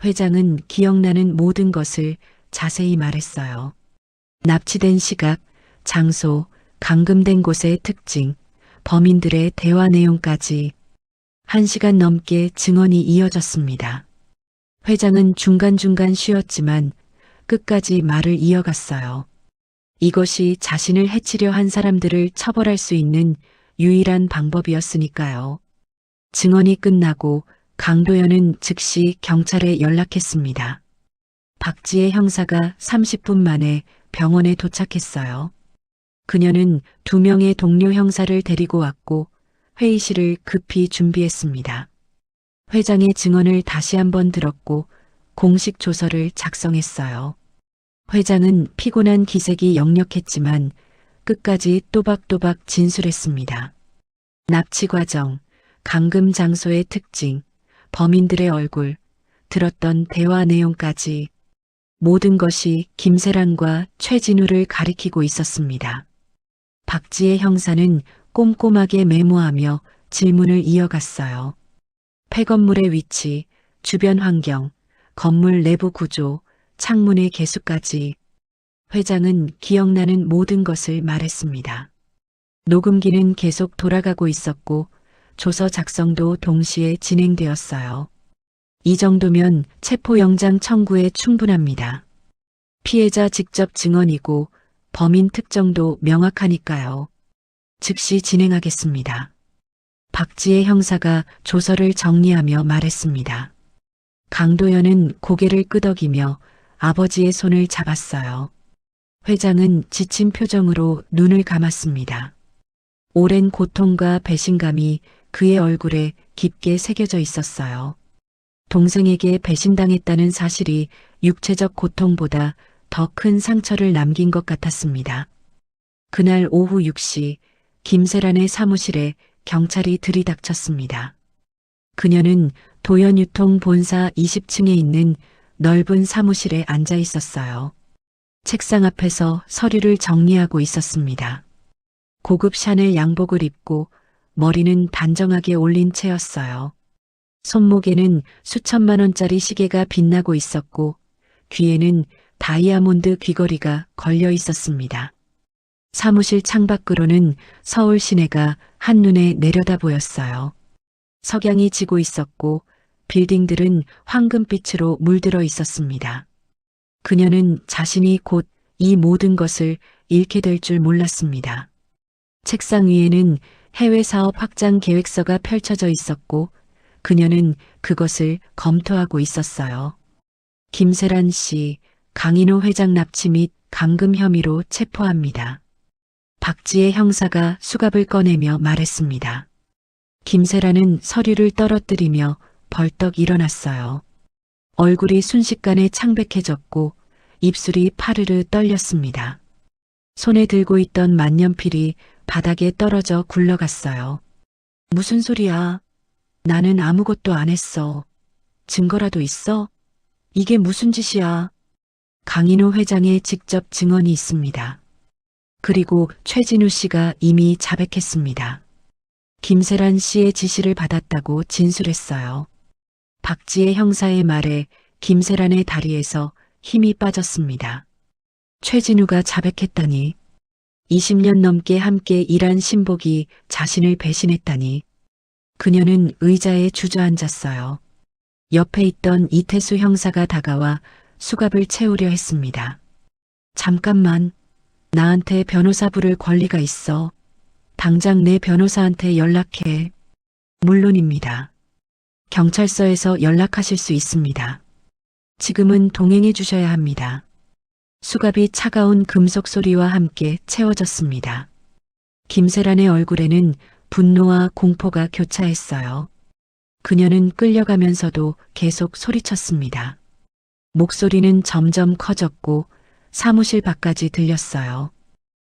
회장은 기억나는 모든 것을 자세히 말했어요. 납치된 시각, 장소, 감금된 곳의 특징, 범인들의 대화 내용까지 1시간 넘게 증언이 이어졌습니다. 회장은 중간중간 쉬었지만 끝까지 말을 이어갔어요. 이것이 자신을 해치려 한 사람들을 처벌할 수 있는 유일한 방법이었으니까요. 증언이 끝나고 강도연은 즉시 경찰에 연락했습니다. 박지혜 형사가 30분 만에 병원에 도착했어요. 그녀는 2명의 동료 형사를 데리고 왔고 회의실을 급히 준비했습니다. 회장의 증언을 다시 한번 들었고 공식 조서를 작성했어요. 회장은 피곤한 기색이 역력했지만 끝까지 또박또박 진술했습니다. 납치 과정, 감금 장소의 특징, 범인들의 얼굴, 들었던 대화 내용까지 모든 것이 김세란과 최진우를 가리키고 있었습니다. 박지혜 형사는 꼼꼼하게 메모하며 질문을 이어갔어요. 폐건물의 위치, 주변 환경, 건물 내부 구조, 창문의 개수까지 회장은 기억나는 모든 것을 말했습니다. 녹음기는 계속 돌아가고 있었고 조서 작성도 동시에 진행되었어요. 이 정도면 체포영장 청구에 충분합니다. 피해자 직접 증언이고 범인 특정도 명확하니까요. 즉시 진행하겠습니다. 박지혜 형사가 조서를 정리하며 말했습니다. 강도연은 고개를 끄덕이며 아버지의 손을 잡았어요. 회장은 지친 표정으로 눈을 감았습니다. 오랜 고통과 배신감이 그의 얼굴에 깊게 새겨져 있었어요. 동생에게 배신당했다는 사실이 육체적 고통보다 더 큰 상처를 남긴 것 같았습니다. 그날 오후 6시 김세란의 사무실에 경찰이 들이닥쳤습니다. 그녀는 도연유통 본사 20층에 있는 넓은 사무실에 앉아 있었어요. 책상 앞에서 서류를 정리하고 있었습니다. 고급 샤넬 양복을 입고 머리는 단정하게 올린 채였어요. 손목에는 수천만 원짜리 시계가 빛나고 있었고 귀에는 다이아몬드 귀걸이가 걸려 있었습니다. 사무실 창밖으로는 서울 시내가 한눈에 내려다 보였어요. 석양이 지고 있었고 빌딩들은 황금빛으로 물들어 있었습니다. 그녀는 자신이 곧 이 모든 것을 잃게 될 줄 몰랐습니다. 책상 위에는 해외 사업 확장 계획서가 펼쳐져 있었고 그녀는 그것을 검토하고 있었어요. 김세란 씨, 강인호 회장 납치 및 감금 혐의로 체포합니다. 박지혜 형사가 수갑을 꺼내며 말했습니다. 김세란은 서류를 떨어뜨리며 벌떡 일어났어요. 얼굴이 순식간에 창백해졌고 입술이 파르르 떨렸습니다. 손에 들고 있던 만년필이 바닥에 떨어져 굴러갔어요. 무슨 소리야? 나는 아무것도 안 했어. 증거라도 있어? 이게 무슨 짓이야? 강인호 회장의 직접 증언이 있습니다. 그리고 최진우 씨가 이미 자백했습니다. 김세란 씨의 지시를 받았다고 진술했어요. 박지혜 형사의 말에 김세란의 다리에서 힘이 빠졌습니다. 최진우가 자백했다니, 20년 넘게 함께 일한 신복이 자신을 배신했다니, 그녀는 의자에 주저앉았어요. 옆에 있던 이태수 형사가 다가와 수갑을 채우려 했습니다. 잠깐만, 나한테 변호사 부를 권리가 있어. 당장 내 변호사한테 연락해. 물론입니다. 경찰서에서 연락하실 수 있습니다. 지금은 동행해 주셔야 합니다. 수갑이 차가운 금속 소리와 함께 채워졌습니다. 김세란의 얼굴에는 분노와 공포가 교차했어요. 그녀는 끌려가면서도 계속 소리쳤습니다. 목소리는 점점 커졌고 사무실 밖까지 들렸어요.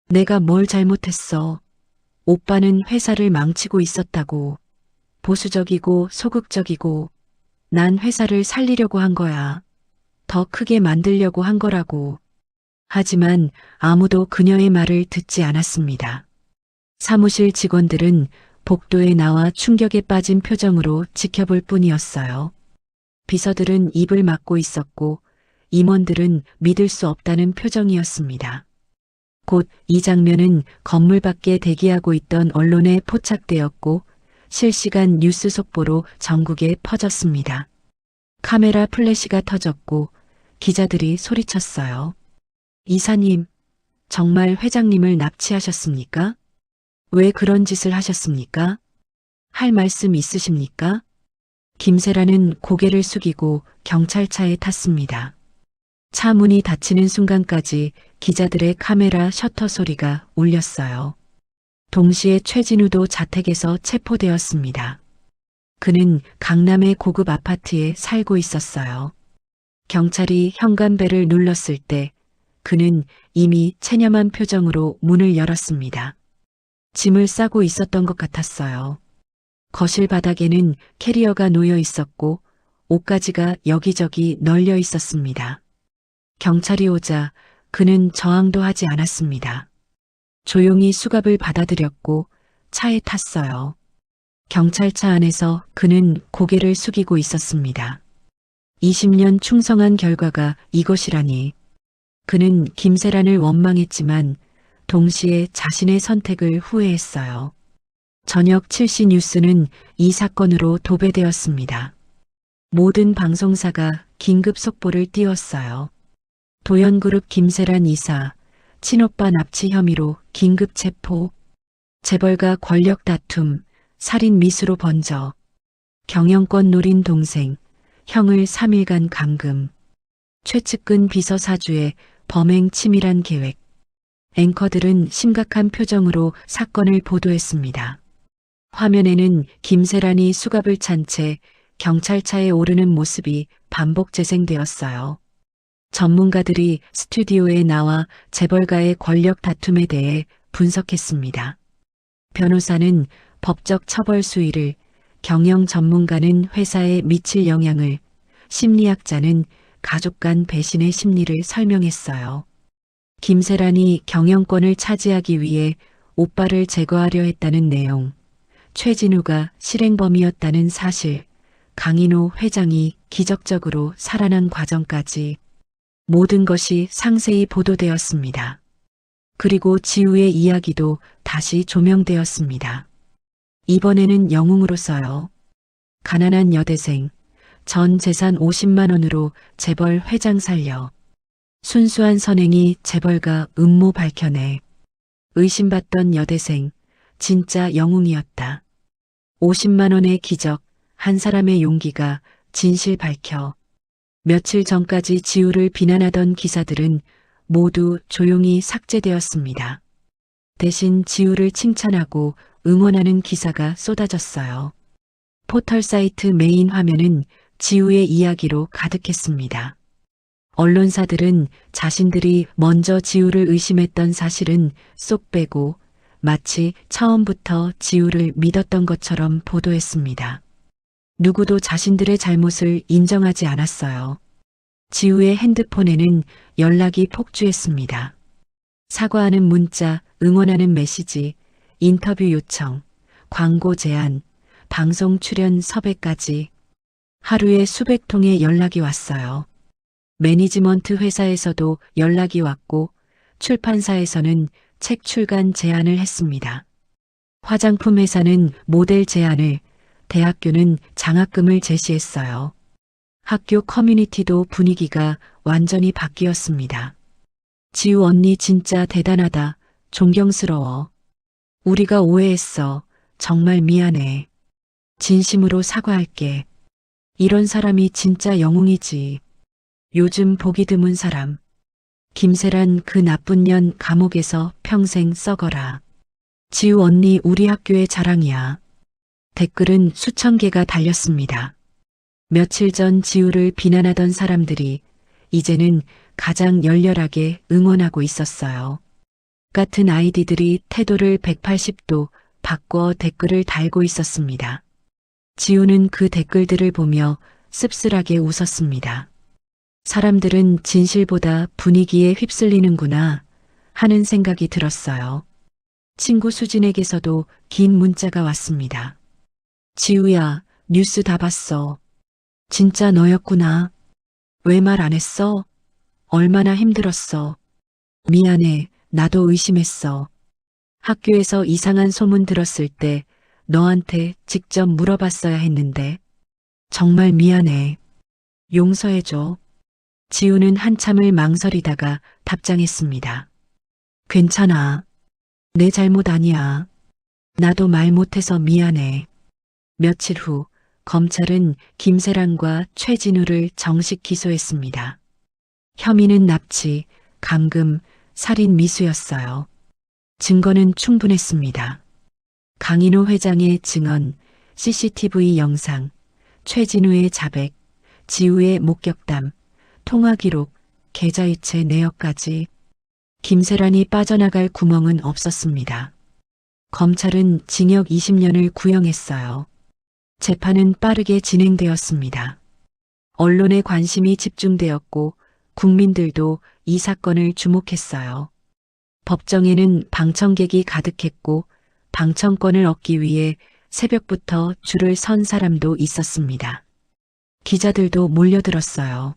내가 뭘 잘못했어. 오빠는 회사를 망치고 있었다고. 보수적이고 소극적이고 난 회사를 살리려고 한 거야. 더 크게 만들려고 한 거라고. 하지만 아무도 그녀의 말을 듣지 않았습니다. 사무실 직원들은 복도에 나와 충격에 빠진 표정으로 지켜볼 뿐이었어요. 비서들은 입을 막고 있었고 임원들은 믿을 수 없다는 표정이었습니다. 곧 이 장면은 건물 밖에 대기하고 있던 언론에 포착되었고 실시간 뉴스 속보로 전국에 퍼졌습니다. 카메라 플래시가 터졌고 기자들이 소리쳤어요. 이사님, 정말 회장님을 납치하셨습니까? 왜 그런 짓을 하셨습니까? 할 말씀 있으십니까? 김세라는 고개를 숙이고 경찰차에 탔습니다. 차 문이 닫히는 순간까지 기자들의 카메라 셔터 소리가 울렸어요. 동시에 최진우도 자택에서 체포되었습니다. 그는 강남의 고급 아파트에 살고 있었어요. 경찰이 현관벨을 눌렀을 때 그는 이미 체념한 표정으로 문을 열었습니다. 짐을 싸고 있었던 것 같았어요. 거실 바닥에는 캐리어가 놓여 있었고 옷가지가 여기저기 널려 있었습니다. 경찰이 오자 그는 저항도 하지 않았습니다. 조용히 수갑을 받아들였고 차에 탔어요. 경찰차 안에서 그는 고개를 숙이고 있었습니다. 20년 충성한 결과가 이것이라니. 그는 김세란을 원망했지만 동시에 자신의 선택을 후회했어요. 저녁 7시 뉴스는 이 사건으로 도배되었습니다. 모든 방송사가 긴급 속보를 띄웠어요. 도연그룹 김세란 이사, 친오빠 납치 혐의로 긴급 체포, 재벌가 권력 다툼, 살인 미수로 번져, 경영권 노린 동생, 형을 3일간 감금, 최측근 비서 사주의 범행 치밀한 계획. 앵커들은 심각한 표정으로 사건을 보도했습니다. 화면에는 김세란이 수갑을 찬 채 경찰차에 오르는 모습이 반복 재생되었어요. 전문가들이 스튜디오에 나와 재벌가의 권력 다툼에 대해 분석했습니다. 변호사는 법적 처벌 수위를, 경영 전문가는 회사에 미칠 영향을, 심리학자는 가족 간 배신의 심리를 설명했어요. 김세란이 경영권을 차지하기 위해 오빠를 제거하려 했다는 내용, 최진우가 실행범이었다는 사실, 강인호 회장이 기적적으로 살아난 과정까지 모든 것이 상세히 보도되었습니다. 그리고 지우의 이야기도 다시 조명되었습니다. 이번에는 영웅으로서요. 가난한 여대생, 전 재산 50만 원으로 재벌 회장 살려. 순수한 선행이 재벌가 음모 밝혀내. 의심받던 여대생, 진짜 영웅이었다. 50만 원의 기적, 한 사람의 용기가 진실 밝혀. 며칠 전까지 지우를 비난하던 기사들은 모두 조용히 삭제되었습니다. 대신 지우를 칭찬하고 응원하는 기사가 쏟아졌어요. 포털 사이트 메인 화면은 지우의 이야기로 가득했습니다. 언론사들은 자신들이 먼저 지우를 의심했던 사실은 쏙 빼고 마치 처음부터 지우를 믿었던 것처럼 보도했습니다. 누구도 자신들의 잘못을 인정하지 않았어요. 지우의 핸드폰에는 연락이 폭주했습니다. 사과하는 문자, 응원하는 메시지, 인터뷰 요청, 광고 제안, 방송 출연 섭외까지 하루에 수백 통의 연락이 왔어요. 매니지먼트 회사에서도 연락이 왔고 출판사에서는 책 출간 제안을 했습니다. 화장품 회사는 모델 제안을, 대학교는 장학금을 제시했어요. 학교 커뮤니티도 분위기가 완전히 바뀌었습니다. 지우 언니 진짜 대단하다. 존경스러워. 우리가 오해했어. 정말 미안해. 진심으로 사과할게. 이런 사람이 진짜 영웅이지. 요즘 보기 드문 사람. 김세란 그 나쁜 년 감옥에서 평생 썩어라. 지우 언니 우리 학교의 자랑이야. 댓글은 수천 개가 달렸습니다. 며칠 전 지우를 비난하던 사람들이 이제는 가장 열렬하게 응원하고 있었어요. 같은 아이디들이 태도를 180도 바꿔 댓글을 달고 있었습니다. 지우는 그 댓글들을 보며 씁쓸하게 웃었습니다. 사람들은 진실보다 분위기에 휩쓸리는구나 하는 생각이 들었어요. 친구 수진에게서도 긴 문자가 왔습니다. 지우야, 뉴스 다 봤어. 진짜 너였구나. 왜 말 안 했어? 얼마나 힘들었어. 미안해, 나도 의심했어. 학교에서 이상한 소문 들었을 때 너한테 직접 물어봤어야 했는데. 정말 미안해. 용서해줘. 지우는 한참을 망설이다가 답장했습니다. 괜찮아. 내 잘못 아니야. 나도 말 못해서 미안해. 며칠 후 검찰은 김세란과 최진우를 정식 기소했습니다. 혐의는 납치, 감금, 살인 미수였어요. 증거는 충분했습니다. 강인호 회장의 증언, CCTV 영상, 최진우의 자백, 지우의 목격담, 통화 기록, 계좌이체 내역까지 김세란이 빠져나갈 구멍은 없었습니다. 검찰은 징역 20년을 구형했어요. 재판은 빠르게 진행되었습니다. 언론의 관심이 집중되었고 국민들도 이 사건을 주목했어요. 법정에는 방청객이 가득했고 방청권을 얻기 위해 새벽부터 줄을 선 사람도 있었습니다. 기자들도 몰려들었어요.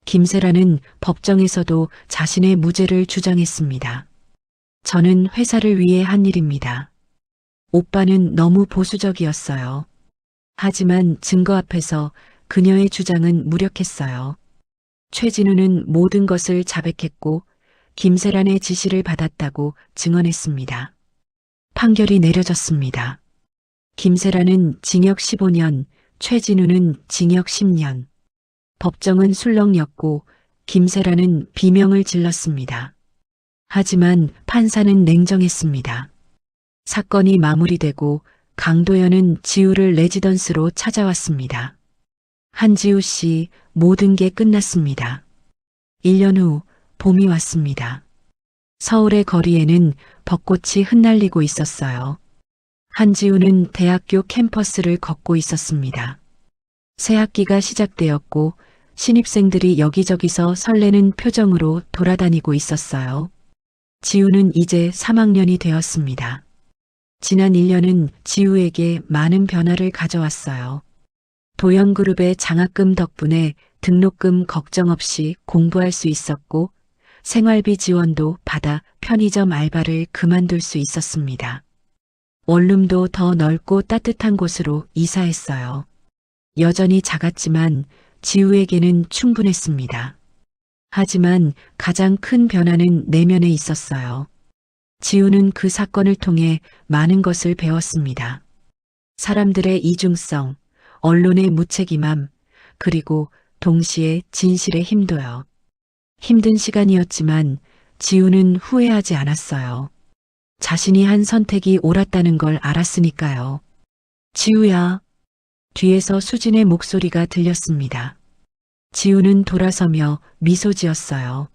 김세란은 법정에서도 자신의 무죄를 주장했습니다. 저는 회사를 위해 한 일입니다. 오빠는 너무 보수적이었어요. 하지만 증거 앞에서 그녀의 주장은 무력했어요. 최진우는 모든 것을 자백했고 김세란의 지시를 받았다고 증언했습니다. 판결이 내려졌습니다. 김세란은 징역 15년, 최진우는 징역 10년. 법정은 술렁였고 김세란은 비명을 질렀습니다. 하지만 판사는 냉정했습니다. 사건이 마무리되고 강도연은 지우를 레지던스로 찾아왔습니다. 한지우 씨, 모든 게 끝났습니다. 1년 후 봄이 왔습니다. 서울의 거리에는 벚꽃이 흩날리고 있었어요. 한지우는 대학교 캠퍼스를 걷고 있었습니다. 새 학기가 시작되었고 신입생들이 여기저기서 설레는 표정으로 돌아다니고 있었어요. 지우는 이제 3학년이 되었습니다. 지난 1년은 지우에게 많은 변화를 가져왔어요. 도연그룹의 장학금 덕분에 등록금 걱정 없이 공부할 수 있었고 생활비 지원도 받아 편의점 알바를 그만둘 수 있었습니다. 원룸도 더 넓고 따뜻한 곳으로 이사했어요. 여전히 작았지만 지우에게는 충분했습니다. 하지만 가장 큰 변화는 내면에 있었어요. 지우는 그 사건을 통해 많은 것을 배웠습니다. 사람들의 이중성, 언론의 무책임함, 그리고 동시에 진실의 힘도요. 힘든 시간이었지만 지우는 후회하지 않았어요. 자신이 한 선택이 옳았다는 걸 알았으니까요. 지우야. 뒤에서 수진의 목소리가 들렸습니다. 지우는 돌아서며 미소 지었어요.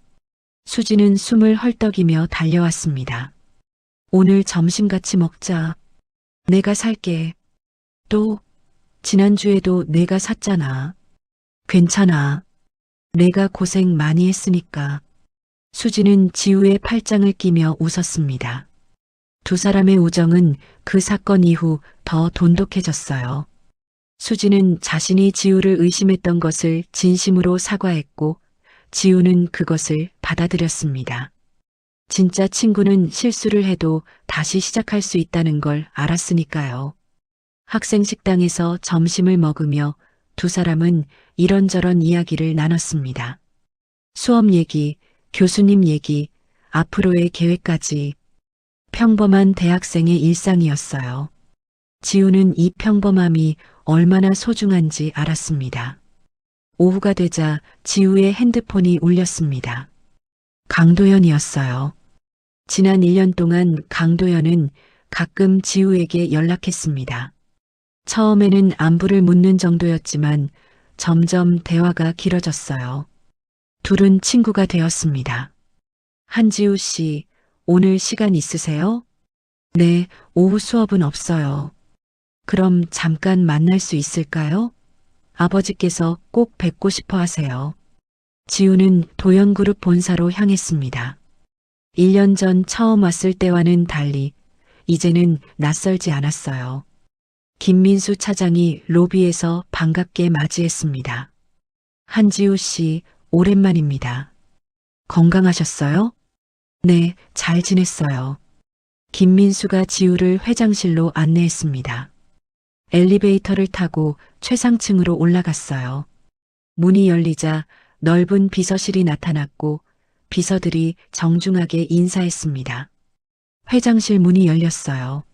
수진은 숨을 헐떡이며 달려왔습니다. 오늘 점심 같이 먹자. 내가 살게. 또, 지난주에도 내가 샀잖아. 괜찮아. 내가 고생 많이 했으니까. 수진은 지우의 팔짱을 끼며 웃었습니다. 두 사람의 우정은 그 사건 이후 더 돈독해졌어요. 수진은 자신이 지우를 의심했던 것을 진심으로 사과했고 지우는 그것을 받아들였습니다. 진짜 친구는 실수를 해도 다시 시작할 수 있다는 걸 알았으니까요. 학생 식당에서 점심을 먹으며 두 사람은 이런저런 이야기를 나눴습니다. 수업 얘기, 교수님 얘기, 앞으로의 계획까지. 평범한 대학생의 일상이었어요. 지우는 이 평범함이 얼마나 소중한지 알았습니다. 오후가 되자 지우의 핸드폰이 울렸습니다. 강도연이었어요. 지난 1년 동안 강도연은 가끔 지우에게 연락했습니다. 처음에는 안부를 묻는 정도였지만 점점 대화가 길어졌어요. 둘은 친구가 되었습니다. 한지우 씨, 오늘 시간 있으세요? 네, 오후 수업은 없어요. 그럼 잠깐 만날 수 있을까요? 아버지께서 꼭 뵙고 싶어 하세요. 지우는 도연그룹 본사로 향했습니다. 1년 전 처음 왔을 때와는 달리 이제는 낯설지 않았어요. 김민수 차장이 로비에서 반갑게 맞이했습니다. 한지우 씨, 오랜만입니다. 건강하셨어요? 네, 잘 지냈어요. 김민수가 지우를 회장실로 안내했습니다. 엘리베이터를 타고 최상층으로 올라갔어요. 문이 열리자 넓은 비서실이 나타났고 비서들이 정중하게 인사했습니다. 회장실 문이 열렸어요.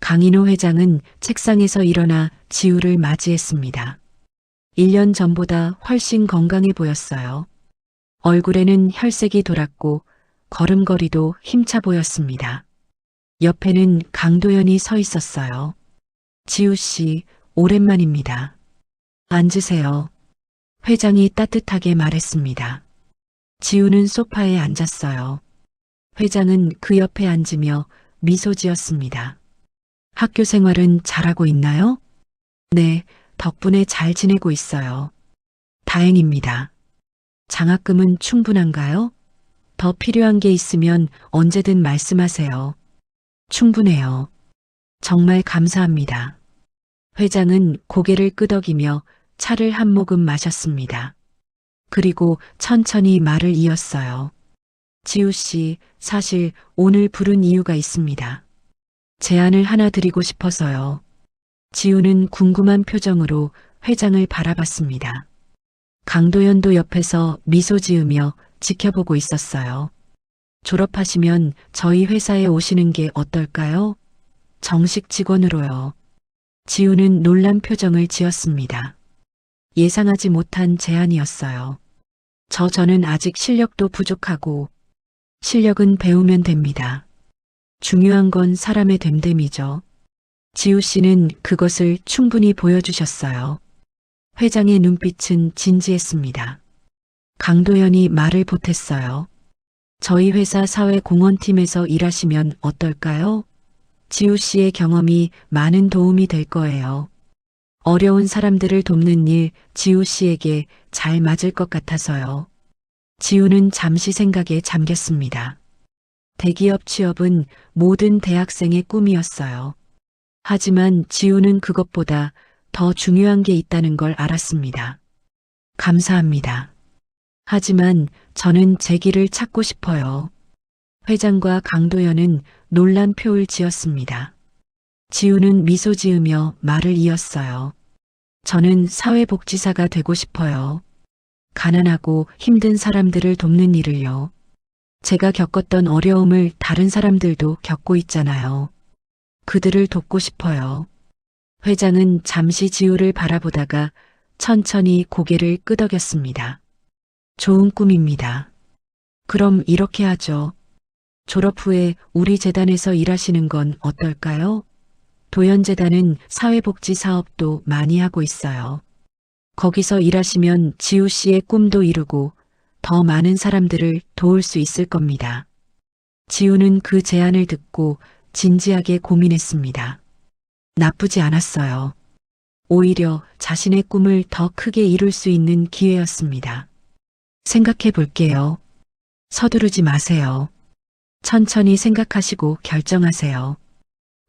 강인호 회장은 책상에서 일어나 지우를 맞이했습니다. 1년 전보다 훨씬 건강해 보였어요. 얼굴에는 혈색이 돌았고 걸음걸이도 힘차 보였습니다. 옆에는 강도연이 서 있었어요. 지우 씨, 오랜만입니다. 앉으세요. 회장이 따뜻하게 말했습니다. 지우는 소파에 앉았어요. 회장은 그 옆에 앉으며 미소 지었습니다. 학교 생활은 잘하고 있나요? 네, 덕분에 잘 지내고 있어요. 다행입니다. 장학금은 충분한가요? 더 필요한 게 있으면 언제든 말씀하세요. 충분해요. 정말 감사합니다. 회장은 고개를 끄덕이며 차를 한 모금 마셨습니다. 그리고 천천히 말을 이었어요. 지우 씨, 사실 오늘 부른 이유가 있습니다. 제안을 하나 드리고 싶어서요. 지우는 궁금한 표정으로 회장을 바라봤습니다. 강도연도 옆에서 미소 지으며 지켜보고 있었어요. 졸업하시면 저희 회사에 오시는 게 어떨까요? 정식 직원으로요. 지우는 놀란 표정을 지었습니다. 예상하지 못한 제안이었어요. 저는 아직 실력도 부족하고 실력은 배우면 됩니다. 중요한 건 사람의 됨됨이죠. 지우 씨는 그것을 충분히 보여주셨어요. 회장의 눈빛은 진지했습니다. 강도연이 말을 보탰어요. 저희 회사 사회공헌팀에서 일하시면 어떨까요? 지우 씨의 경험이 많은 도움이 될 거예요. 어려운 사람들을 돕는 일 지우 씨에게 잘 맞을 것 같아서요. 지우는 잠시 생각에 잠겼습니다. 대기업 취업은 모든 대학생의 꿈이었어요. 하지만 지우는 그것보다 더 중요한 게 있다는 걸 알았습니다. 감사합니다. 하지만 저는 제 길을 찾고 싶어요. 회장과 강도연은 놀란 표를 지었습니다. 지우는 미소 지으며 말을 이었어요. 저는 사회복지사가 되고 싶어요. 가난하고 힘든 사람들을 돕는 일을요. 제가 겪었던 어려움을 다른 사람들도 겪고 있잖아요. 그들을 돕고 싶어요. 회장은 잠시 지우를 바라보다가 천천히 고개를 끄덕였습니다. 좋은 꿈입니다. 그럼 이렇게 하죠. 졸업 후에 우리 재단에서 일하시는 건 어떨까요? 도연재단은 사회복지 사업도 많이 하고 있어요. 거기서 일하시면 지우 씨의 꿈도 이루고 더 많은 사람들을 도울 수 있을 겁니다. 지우는 그 제안을 듣고 진지하게 고민했습니다. 나쁘지 않았어요. 오히려 자신의 꿈을 더 크게 이룰 수 있는 기회였습니다. 생각해 볼게요. 서두르지 마세요. 천천히 생각하시고 결정하세요.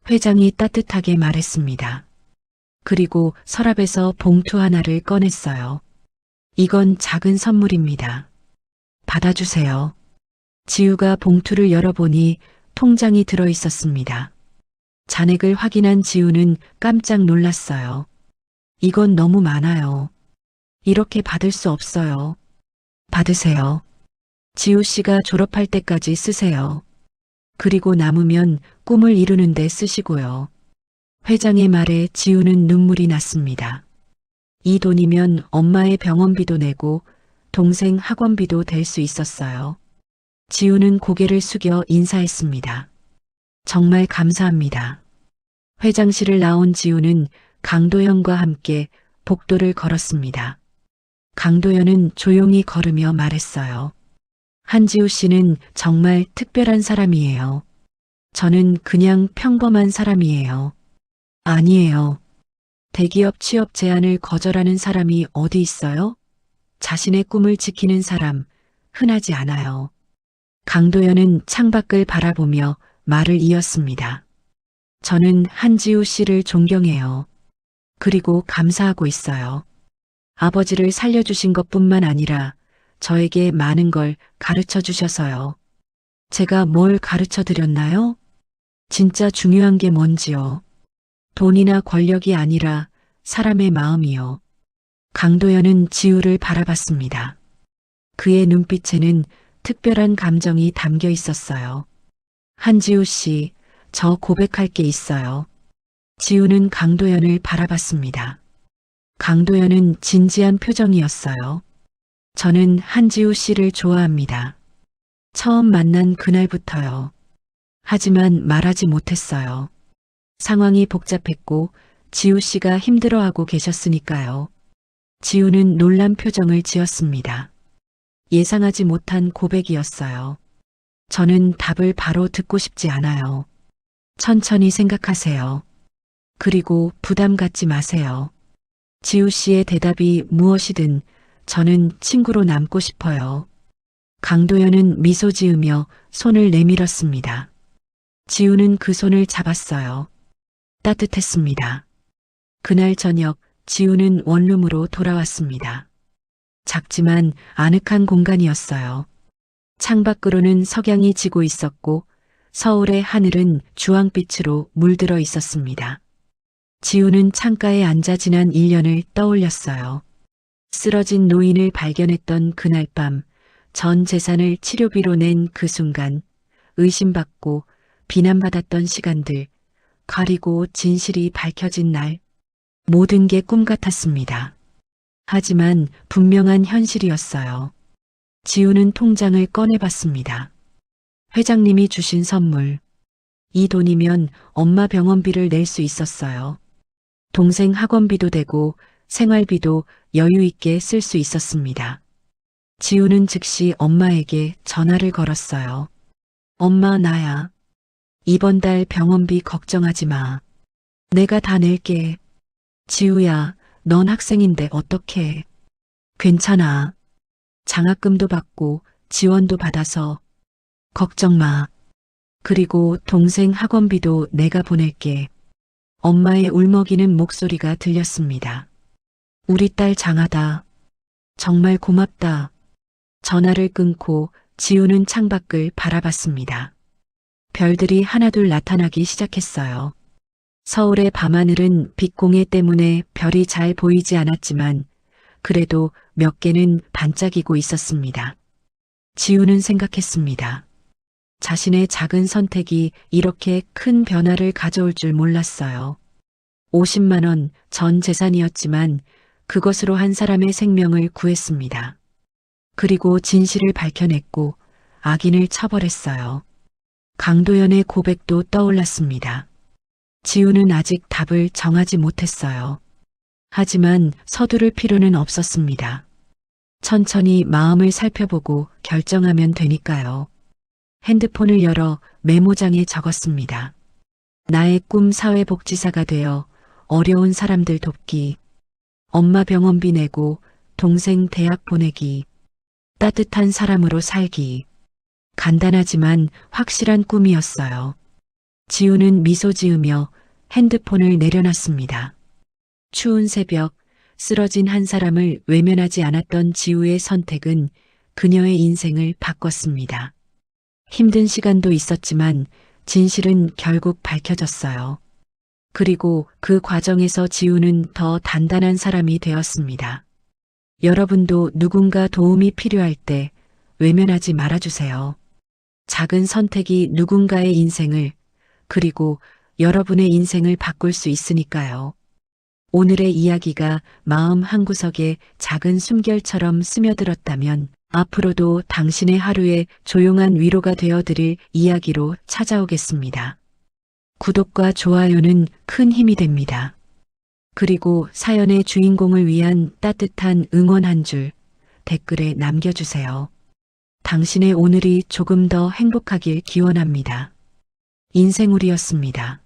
회장이 따뜻하게 말했습니다. 그리고 서랍에서 봉투 하나를 꺼냈어요. 이건 작은 선물입니다. 받아주세요. 지우가 봉투를 열어보니 통장이 들어 있었습니다. 잔액을 확인한 지우는 깜짝 놀랐어요. 이건 너무 많아요. 이렇게 받을 수 없어요. 받으세요. 지우 씨가 졸업할 때까지 쓰세요. 그리고 남으면 꿈을 이루는데 쓰시고요. 회장의 말에 지우는 눈물이 났습니다. 이 돈이면 엄마의 병원비도 내고 동생 학원비도 될 수 있었어요. 지우는 고개를 숙여 인사했습니다. 정말 감사합니다. 회장실을 나온 지우는 강도현과 함께 복도를 걸었습니다. 강도현은 조용히 걸으며 말했어요. 한지우 씨는 정말 특별한 사람이에요. 저는 그냥 평범한 사람이에요. 아니에요. 대기업 취업 제안을 거절하는 사람이 어디 있어요? 자신의 꿈을 지키는 사람, 흔하지 않아요. 강도현은 창밖을 바라보며 말을 이었습니다. 저는 한지우 씨를 존경해요. 그리고 감사하고 있어요. 아버지를 살려주신 것뿐만 아니라 저에게 많은 걸 가르쳐 주셔서요. 제가 뭘 가르쳐 드렸나요? 진짜 중요한 게 뭔지요. 돈이나 권력이 아니라 사람의 마음이요. 강도현은 지우를 바라봤습니다. 그의 눈빛에는 특별한 감정이 담겨 있었어요. 한지우 씨, 저 고백할 게 있어요. 지우는 강도현을 바라봤습니다. 강도현은 진지한 표정이었어요. 저는 한지우 씨를 좋아합니다. 처음 만난 그날부터요. 하지만 말하지 못했어요. 상황이 복잡했고 지우 씨가 힘들어하고 계셨으니까요. 지우는 놀란 표정을 지었습니다. 예상하지 못한 고백이었어요. 저는 답을 바로 듣고 싶지 않아요. 천천히 생각하세요. 그리고 부담 갖지 마세요. 지우 씨의 대답이 무엇이든 저는 친구로 남고 싶어요. 강도현은 미소 지으며 손을 내밀었습니다. 지우는 그 손을 잡았어요. 따뜻했습니다. 그날 저녁 지우는 원룸으로 돌아왔습니다. 작지만 아늑한 공간이었어요. 창밖으로는 석양이 지고 있었고 서울의 하늘은 주황빛으로 물들어 있었습니다. 지우는 창가에 앉아 지난 1년을 떠올렸어요. 쓰러진 노인을 발견했던 그날 밤, 전 재산을 치료비로 낸 그 순간, 의심받고 비난받았던 시간들, 가리고 진실이 밝혀진 날, 모든 게 꿈 같았습니다. 하지만 분명한 현실이었어요. 지우는 통장을 꺼내봤습니다. 회장님이 주신 선물. 이 돈이면 엄마 병원비를 낼 수 있었어요. 동생 학원비도 되고 생활비도 여유 있게 쓸 수 있었습니다. 지우는 즉시 엄마에게 전화를 걸었어요. 엄마, 나야. 이번 달 병원비 걱정하지 마. 내가 다 낼게. 지우야, 넌 학생인데 어떡해. 괜찮아. 장학금도 받고 지원도 받아서 걱정 마. 그리고 동생 학원비도 내가 보낼게. 엄마의 울먹이는 목소리가 들렸습니다. 우리 딸 장하다. 정말 고맙다. 전화를 끊고 지우는 창밖을 바라봤습니다. 별들이 하나둘 나타나기 시작했어요. 서울의 밤하늘은 빛공해 때문에 별이 잘 보이지 않았지만 그래도 몇 개는 반짝이고 있었습니다. 지우는 생각했습니다. 자신의 작은 선택이 이렇게 큰 변화를 가져올 줄 몰랐어요. 50만 원 전 재산이었지만 그것으로 한 사람의 생명을 구했습니다. 그리고 진실을 밝혀냈고 악인을 처벌했어요. 강도현의 고백도 떠올랐습니다. 지우는 아직 답을 정하지 못했어요. 하지만 서두를 필요는 없었습니다. 천천히 마음을 살펴보고 결정하면 되니까요. 핸드폰을 열어 메모장에 적었습니다. 나의 꿈 사회복지사가 되어 어려운 사람들 돕기, 엄마 병원비 내고 동생 대학 보내기, 따뜻한 사람으로 살기. 간단하지만 확실한 꿈이었어요. 지우는 미소 지으며 핸드폰을 내려놨습니다. 추운 새벽, 쓰러진 한 사람을 외면하지 않았던 지우의 선택은 그녀의 인생을 바꿨습니다. 힘든 시간도 있었지만 진실은 결국 밝혀졌어요. 그리고 그 과정에서 지우는 더 단단한 사람이 되었습니다. 여러분도 누군가 도움이 필요할 때 외면하지 말아주세요. 작은 선택이 누군가의 인생을, 그리고 여러분의 인생을 바꿀 수 있으니까요. 오늘의 이야기가 마음 한구석에 작은 숨결처럼 스며들었다면 앞으로도 당신의 하루에 조용한 위로가 되어드릴 이야기로 찾아오겠습니다. 구독과 좋아요는 큰 힘이 됩니다. 그리고 사연의 주인공을 위한 따뜻한 응원 한 줄 댓글에 남겨주세요. 당신의 오늘이 조금 더 행복하길 기원합니다. 인생우리였습니다.